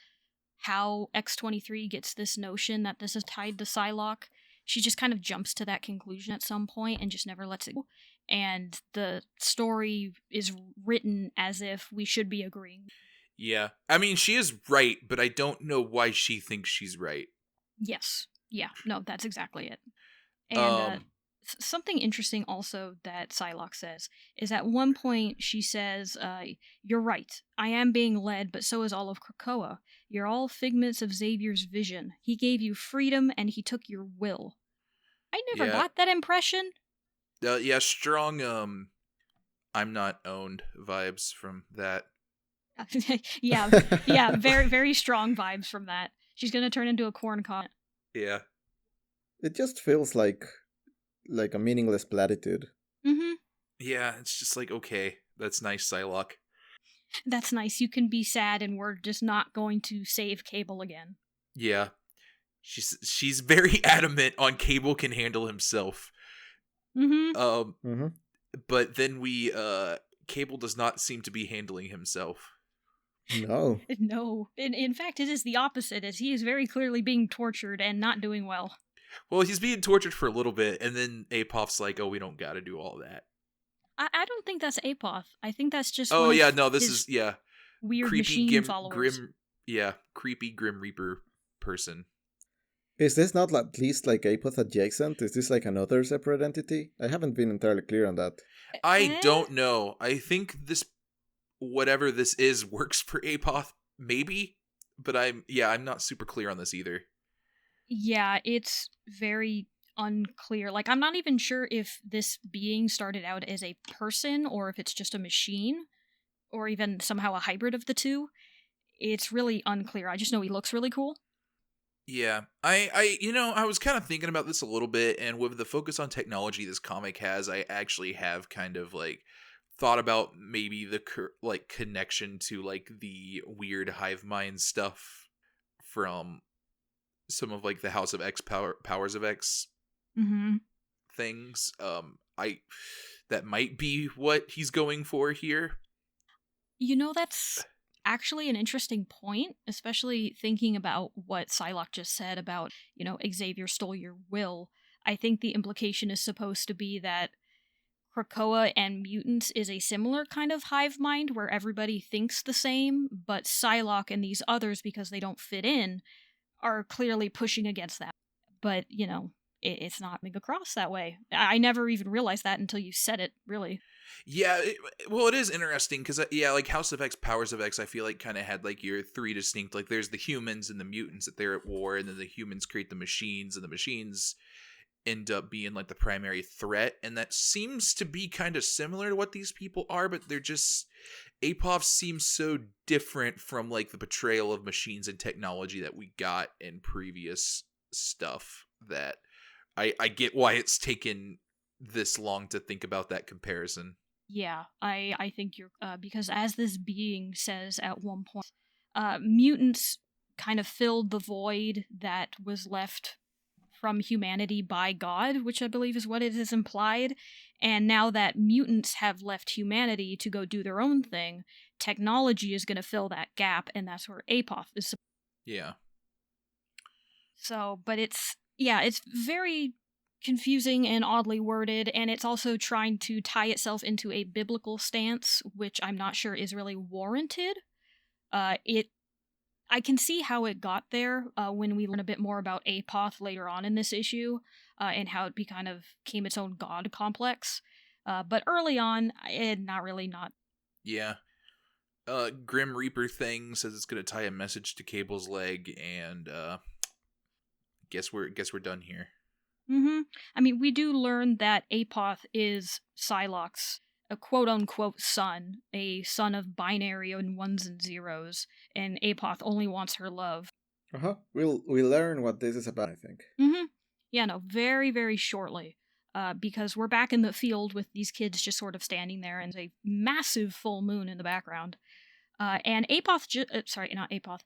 how X-23 gets this notion that this is tied to Psylocke. She just kind of jumps to that conclusion at some point and just never lets it go. And the story is written as if we should be agreeing. Yeah. I mean, she is right, but I don't know why she thinks she's right. Yes. Yeah. No, that's exactly it. And something interesting also that Psylocke says is at one point she says, you're right. I am being led, but so is all of Krakoa. You're all figments of Xavier's vision. He gave you freedom and he took your will. I never got that impression. Yeah, strong, I'm not owned vibes from that. yeah, very, very strong vibes from that. She's gonna turn into a corn cob. Yeah. It just feels like a meaningless platitude. Mm-hmm. Yeah, it's just like, okay, that's nice, Psylocke. That's nice. You can be sad and we're just not going to save Cable again. Yeah. She's very adamant on Cable can handle himself. Mm-hmm. But then Cable does not seem to be handling himself. No. No. In fact, it is the opposite, as he is very clearly being tortured and not doing well. Well, he's being tortured for a little bit, and then Apoph's like, oh, we don't gotta do all that. I don't think that's Apoph. I think that's just this is, weird creepy machine followers. Creepy Grim Reaper person. Is this not at least like Apoth adjacent? Is this like another separate entity? I haven't been entirely clear on that. I don't know. I think whatever this is works for Apoth, maybe, but I'm not super clear on this either. Yeah, it's very unclear. I'm not even sure if this being started out as a person or if it's just a machine or even somehow a hybrid of the two. It's really unclear. I just know he looks really cool. Yeah, I was kind of thinking about this a little bit, and with the focus on technology this comic has, I actually have kind of thought about maybe the connection to the weird hive mind stuff from some of the House of X Powers of X things. That might be what he's going for here. That's actually an interesting point, especially thinking about what Psylocke just said about, Xavier stole your will. I think the implication is supposed to be that Krakoa and Mutants is a similar kind of hive mind where everybody thinks the same, but Psylocke and these others, because they don't fit in, are clearly pushing against that. But, it's not coming across that way. I never even realized that until you said it, really. Yeah, it is interesting because, House of X, Powers of X, I feel kind of had your three distinct, there's the humans and the mutants that they're at war, and then the humans create the machines, and the machines end up being the primary threat, and that seems to be kind of similar to what these people are, but they're just, Apoph seems so different from the portrayal of machines and technology that we got in previous stuff that I get why it's taken this long to think about that comparison. Yeah, I think you're, because as this being says at one point, mutants kind of filled the void that was left from humanity by God, which I believe is what it is implied. And now that mutants have left humanity to go do their own thing, technology is going to fill that gap, and that's where Apoph is. Yeah. So, but it's very confusing and oddly worded, and it's also trying to tie itself into a biblical stance, which I'm not sure is really warranted. I can see how it got there when we learn a bit more about Apoph later on in this issue, and how it kind of became its own god complex. But early on, not. Yeah. Grim Reaper thing says it's gonna tie a message to Cable's leg, and guess we're done here. I mean, we do learn that Apoth is Psylocke's a quote-unquote son, a son of binary and ones and zeros, and Apoth only wants her love. We'll learn what this is about, I think. Yeah, no, very, very shortly. Because we're back in the field with these kids just sort of standing there, and there's a massive full moon in the background. And Psylocke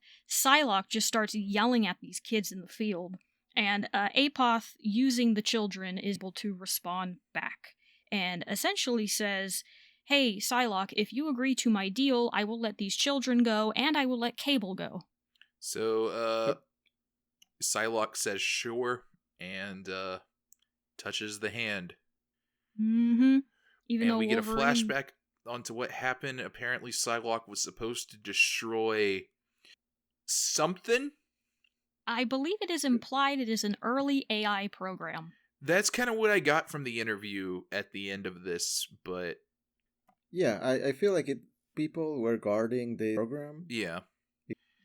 just starts yelling at these kids in the field. And Apoth, using the children, is able to respond back. And essentially says, hey, Psylocke, if you agree to my deal, I will let these children go, and I will let Cable go. So, Psylocke says sure, and touches the hand. Even and though we get a Wolverine... flashback onto what happened. Apparently, Psylocke was supposed to destroy something. I believe it is implied it is an early AI program. That's kind of what I got from the interview at the end of this, but... Yeah, I feel like people were guarding the program. Yeah.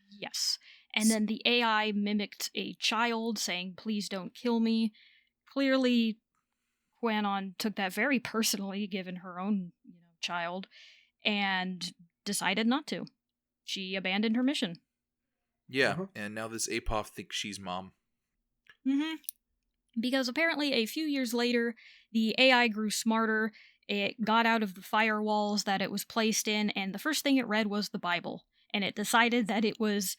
Yes. And then the AI mimicked a child, saying, please don't kill me. Clearly, Quanon took that very personally, given her own child, and decided not to. She abandoned her mission. Yeah, and now this Apoth thinks she's mom. Because apparently a few years later, the AI grew smarter, it got out of the firewalls that it was placed in, and the first thing it read was the Bible. And it decided that it was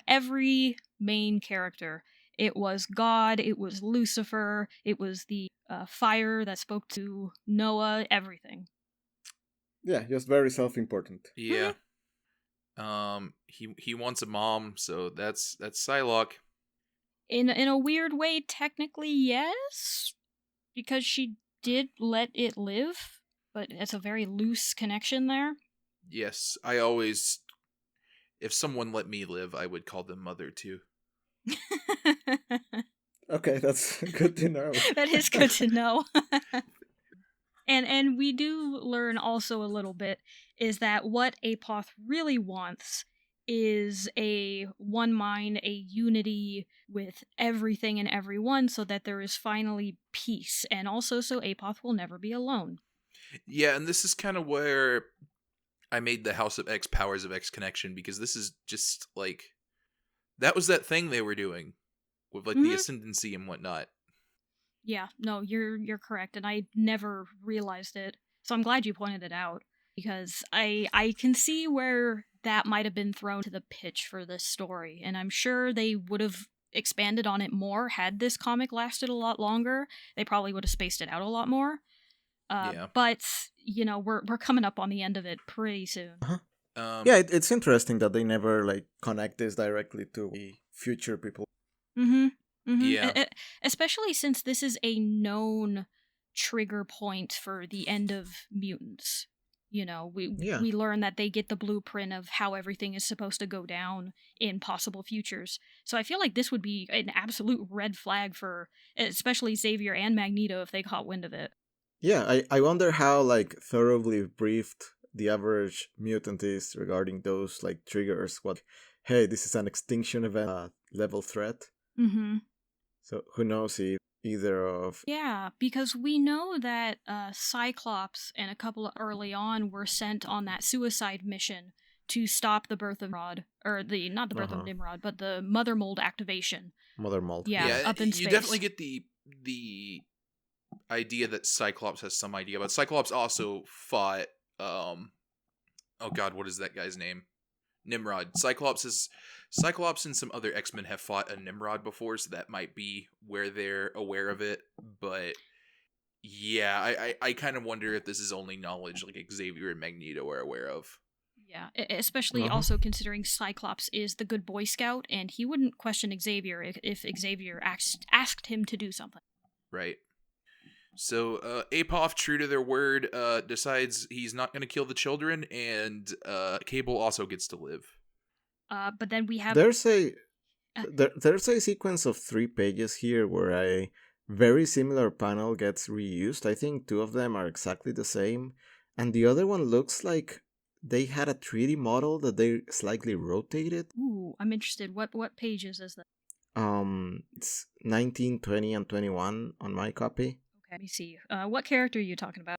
every main character. It was God, it was Lucifer, it was the fire that spoke to Noah, everything. Yeah, just very self-important. Yeah. He wants a mom, so that's Psylocke. In a weird way, technically, yes, because she did let it live, but it's a very loose connection there. Yes, I always, if someone let me live, I would call them mother too. Okay, that's good to know. That is good to know. And we do learn also a little bit is that what Apoth really wants is a one mind, a unity with everything and everyone, so that there is finally peace, and also so Apoth will never be alone. Yeah, and this is kind of where I made the House of X Powers of X connection, because this is just like, that was that thing they were doing with like the ascendancy and whatnot. Yeah, no, you're correct, and I never realized it, so I'm glad you pointed it out, because I can see where that might have been thrown to the pitch for this story, and I'm sure they would have expanded on it more had this comic lasted a lot longer. They probably would have spaced it out a lot more. But we're coming up on the end of it pretty soon. Yeah, it's interesting that they never like connect this directly to the future people. Yeah, especially since this is a known trigger point for the end of Mutants. We learn that they get the blueprint of how everything is supposed to go down in possible futures. So I feel like this would be an absolute red flag for especially Xavier and Magneto if they caught wind of it. Yeah, I wonder how like thoroughly briefed the average mutant is regarding those like triggers. What, hey, this is an extinction event level threat. So who knows if either of... Yeah, because we know that Cyclops and a couple early on were sent on that suicide mission to stop the birth of Nimrod, or not the birth of Nimrod, but the Mother Mold activation. Mother Mold. Yeah, up in space. You definitely get the idea that Cyclops has some idea, but Cyclops also fought oh god, what is that guy's name? Nimrod. Cyclops and some other X-Men have fought a Nimrod before, so that might be where they're aware of it. But yeah, I kind of wonder if this is only knowledge like Xavier and Magneto are aware of. Yeah, especially also considering Cyclops is the good Boy Scout, and he wouldn't question Xavier if Xavier asked him to do something. Right. So Apoth, true to their word, decides he's not going to kill the children, and Cable also gets to live. But then we have... There's a sequence of 3 pages here where a very similar panel gets reused. I think 2 of them are exactly the same, and the other one looks like they had a 3D model that they slightly rotated. Ooh, I'm interested. What pages is that? It's 19, 20, and 21 on my copy. Okay, let me see. What character are you talking about?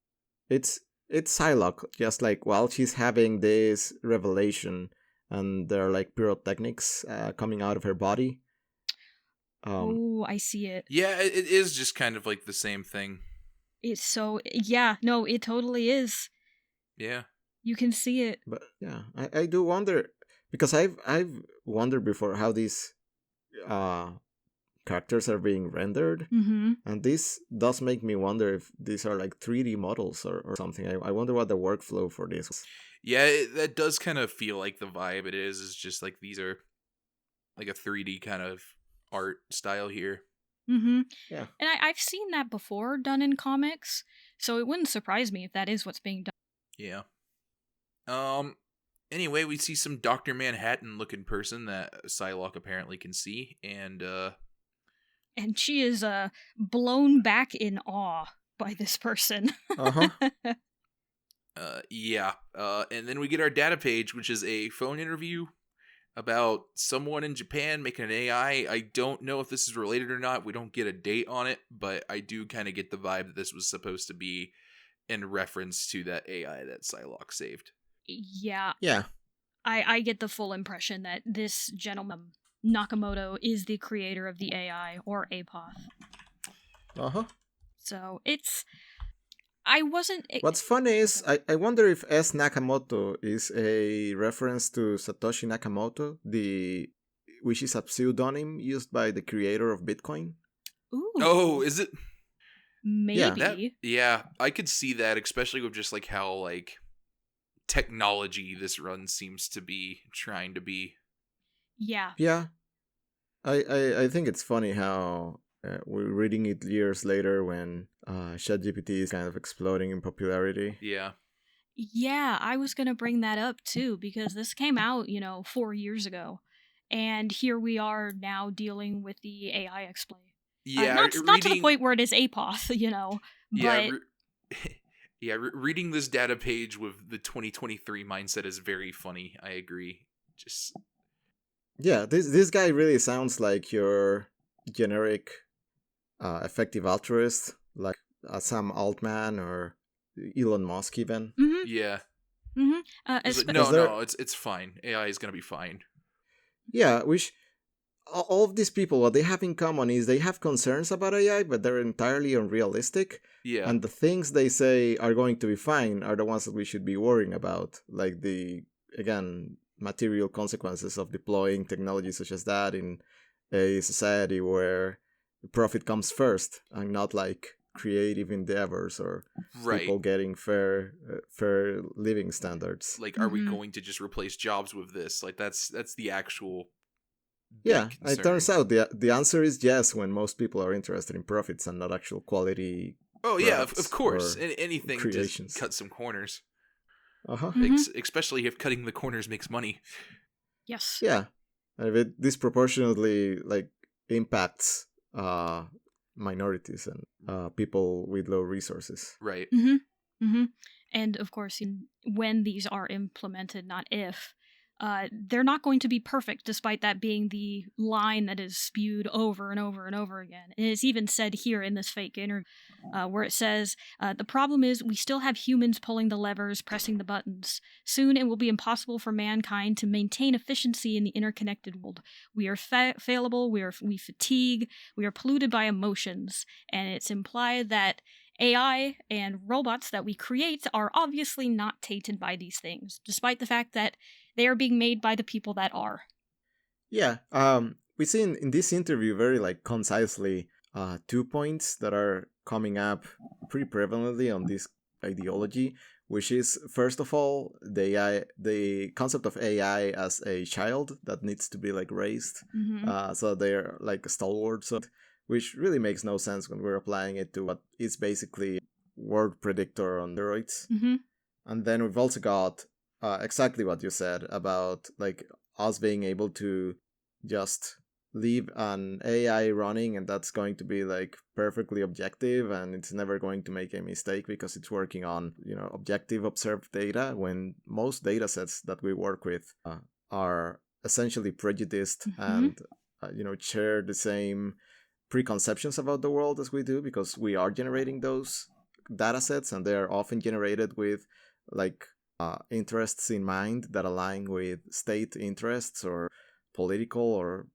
It's Psylocke, just like while she's having this revelation, and there are like pyrotechnics coming out of her body. Oh, I see it. Yeah, it is just kind of like the same thing. It's so yeah, no, it totally is. Yeah. You can see it. But yeah, I do wonder, because I've wondered before how these characters are being rendered, and this does make me wonder if these are like 3D models or something. I wonder what the workflow for this was. Yeah, that does kind of feel like the vibe. It is just like these are like a 3D kind of art style here. Yeah. And I've seen that before done in comics, so it wouldn't surprise me if that is what's being done. Yeah. Anyway, we see some Dr. Manhattan looking person that Psylocke apparently can see, and she is blown back in awe by this person. Yeah. And then we get our data page, which is a phone interview about someone in Japan making an AI. I don't know if this is related or not. We don't get a date on it, but I do kind of get the vibe that this was supposed to be in reference to that AI that Psylocke saved. Yeah. Yeah. I get the full impression that this gentleman, Nakamoto, is the creator of the AI, or APOTH. So it's... I wasn't... What's funny is, I wonder if S. Nakamoto is a reference to Satoshi Nakamoto, which is a pseudonym used by the creator of Bitcoin. Ooh. Oh, is it? Maybe. Yeah, I could see that, especially with just like how like technology this run seems to be trying to be. Yeah. Yeah. I think it's funny how we're reading it years later when ChatGPT is kind of exploding in popularity. Yeah. Yeah, I was going to bring that up too, because this came out, 4 years ago. And here we are now dealing with the AI explain. Yeah, not to the point where it is APOTH, but... Yeah, reading this data page with the 2023 mindset is very funny. I agree. Just... Yeah, this guy really sounds like your generic effective altruist, like Sam Altman or Elon Musk even. Yeah. No, it's fine. AI is gonna be fine. Yeah, which all of these people, what they have in common is they have concerns about AI, but they're entirely unrealistic. Yeah. And the things they say are going to be fine are the ones that we should be worrying about, like the, again, material consequences of deploying technology such as that in a society where profit comes first and not like creative endeavors or people getting fair living standards. Like, are we going to just replace jobs with this? Like, that's the actual... Yeah, it turns out the answer is yes when most people are interested in profits and not actual quality. Oh yeah, of course. Anything creations. To cut some corners. Especially if cutting the corners makes money. Yes. Yeah, and if it disproportionately like impacts minorities and people with low resources. Right. And of course, when these are implemented, not if, they're not going to be perfect, despite that being the line that is spewed over and over and over again. And it's even said here in this fake interview, where it says, the problem is we still have humans pulling the levers, pressing the buttons. Soon it will be impossible for mankind to maintain efficiency in the interconnected world. We are fallible, we fatigue, we are polluted by emotions, and it's implied that AI and robots that we create are obviously not tainted by these things, despite the fact that they are being made by the people that are. Yeah, we see in this interview very like concisely 2 points that are coming up pretty prevalently on this ideology, which is first of all the concept of AI as a child that needs to be like raised, so they're like stalwarts, which really makes no sense when we're applying it to what is basically word predictor on steroids. And then we've also got exactly what you said about like us being able to just leave an AI running and that's going to be like perfectly objective and it's never going to make a mistake because it's working on, objective observed data, when most data sets that we work with are essentially prejudiced and share the same preconceptions about the world as we do, because we are generating those data sets and they're often generated with like interests in mind that align with state interests or political or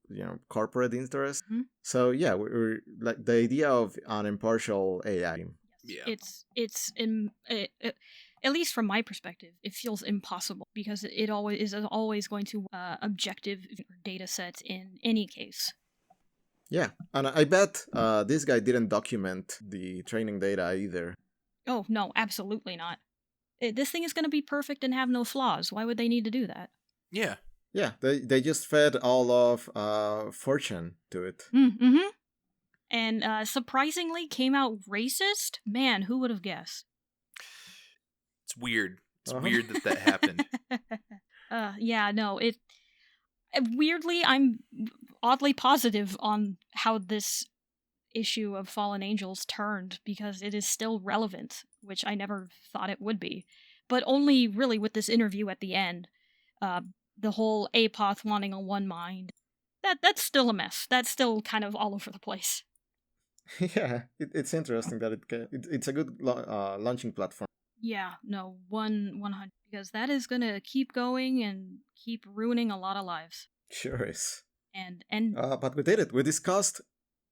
corporate interests. So yeah, we're like the idea of an impartial AI. Yeah. It's at least from my perspective, it feels impossible because it always going to objective data sets in any case. Yeah, and I bet this guy didn't document the training data either. Oh no, absolutely not. This thing is going to be perfect and have no flaws. Why would they need to do that? Yeah. Yeah, they just fed all of fortune to it. Mm-hmm. And surprisingly came out racist? Man, who would have guessed? It's weird. It's weird that happened. Yeah, no, weirdly, I'm oddly positive on how this issue of Fallen Angels turned, because it is still relevant, which I never thought it would be. But only really with this interview at the end. The whole Apoth wanting a one mind. That's still a mess. That's still kind of all over the place. Yeah, it's interesting that it's a good launching platform. Yeah, no, 100, because that is gonna keep going and keep ruining a lot of lives. Sure is. And but we did it. We discussed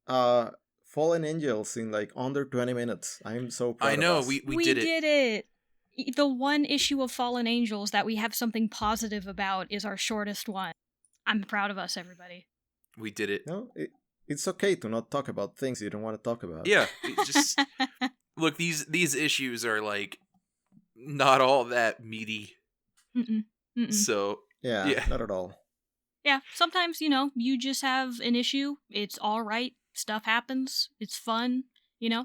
Fallen Angels in like under 20 minutes. I'm so proud I know, of us. we did it. The one issue of Fallen Angels that we have something positive about is our shortest one. I'm proud of us, everybody. We did it. No, it's okay to not talk about things you don't want to talk about. Yeah, just look, these issues are like not all that meaty. So yeah, not at all. Yeah, sometimes, you just have an issue. It's all right. Stuff happens. It's fun.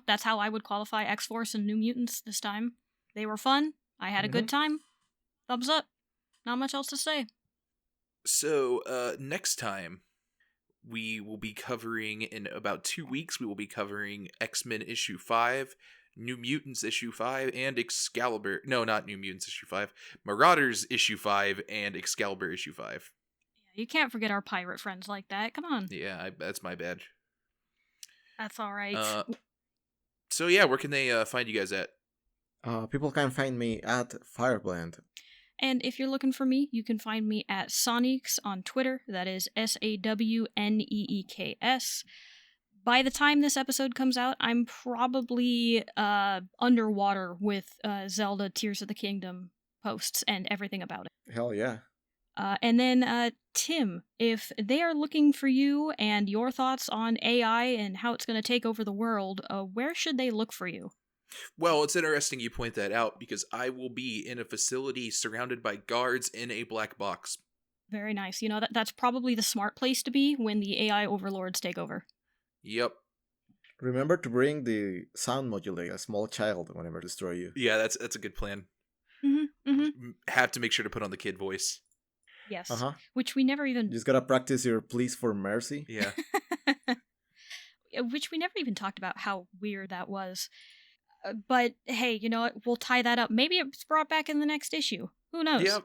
That's how I would qualify X-Force and New Mutants this time. They were fun. I had a good time. Thumbs up. Not much else to say. So, next time, we will be covering, in about 2 weeks, we will be covering X-Men issue 5, New Mutants issue 5, and Excalibur. No, not New Mutants issue 5. Marauders issue 5 and Excalibur issue 5. Yeah, you can't forget our pirate friends like that. Come on. Yeah, that's my bad. That's all right. So yeah, where can they find you guys at? People can find me at Fireblend. And if you're looking for me, you can find me at Sonics on Twitter. That is SAWNEEKS. By the time this episode comes out, I'm probably underwater with Zelda Tears of the Kingdom posts and everything about it. Hell yeah. And then, Tim, if they are looking for you and your thoughts on AI and how it's going to take over the world, where should they look for you? Well, it's interesting you point that out, because I will be in a facility surrounded by guards in a black box. Very nice. That's probably the smart place to be when the AI overlords take over. Yep. Remember to bring the sound modulator, a small child, whenever destroy you. Yeah, that's a good plan. Have to make sure to put on the kid voice. Yes. Which we never even... You just gotta practice your pleas for mercy. Yeah. Which we never even talked about how weird that was. But hey, you know what? We'll tie that up. Maybe it's brought back in the next issue. Who knows? Yep.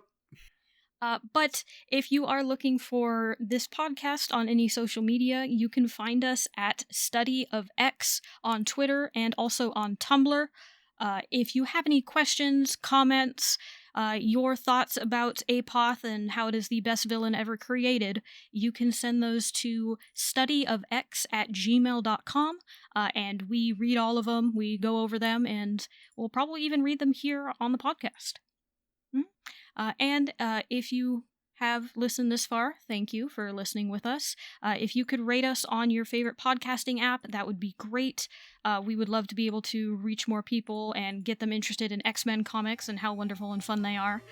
But if you are looking for this podcast on any social media, you can find us at Study of X on Twitter and also on Tumblr. If you have any questions, comments, your thoughts about Apoth and how it is the best villain ever created, you can send those to studyofx@gmail.com, and we read all of them, we go over them, and we'll probably even read them here on the podcast. And if you have listened this far, thank you for listening with us. If you could rate us on your favorite podcasting app, that would be great. We would love to be able to reach more people and get them interested in X-Men comics and how wonderful and fun they are.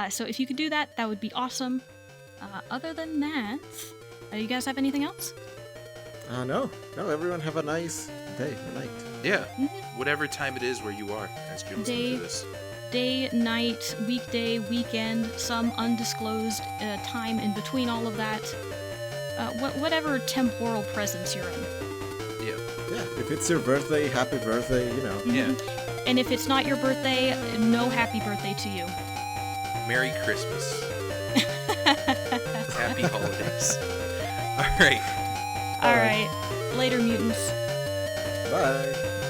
So if you could do that, that would be awesome. Other than that, you guys have anything else? No, everyone have a nice day or night. Yeah, whatever time it is where you are as you're listening to this. Day, night, weekday, weekend, some undisclosed time in between all of that. whatever temporal presence you're in. Yeah. Yeah, if it's your birthday, happy birthday, you know. Yeah. And if it's not your birthday, no happy birthday to you. Merry Christmas. Happy holidays. All right. All right. Later, mutants. Bye.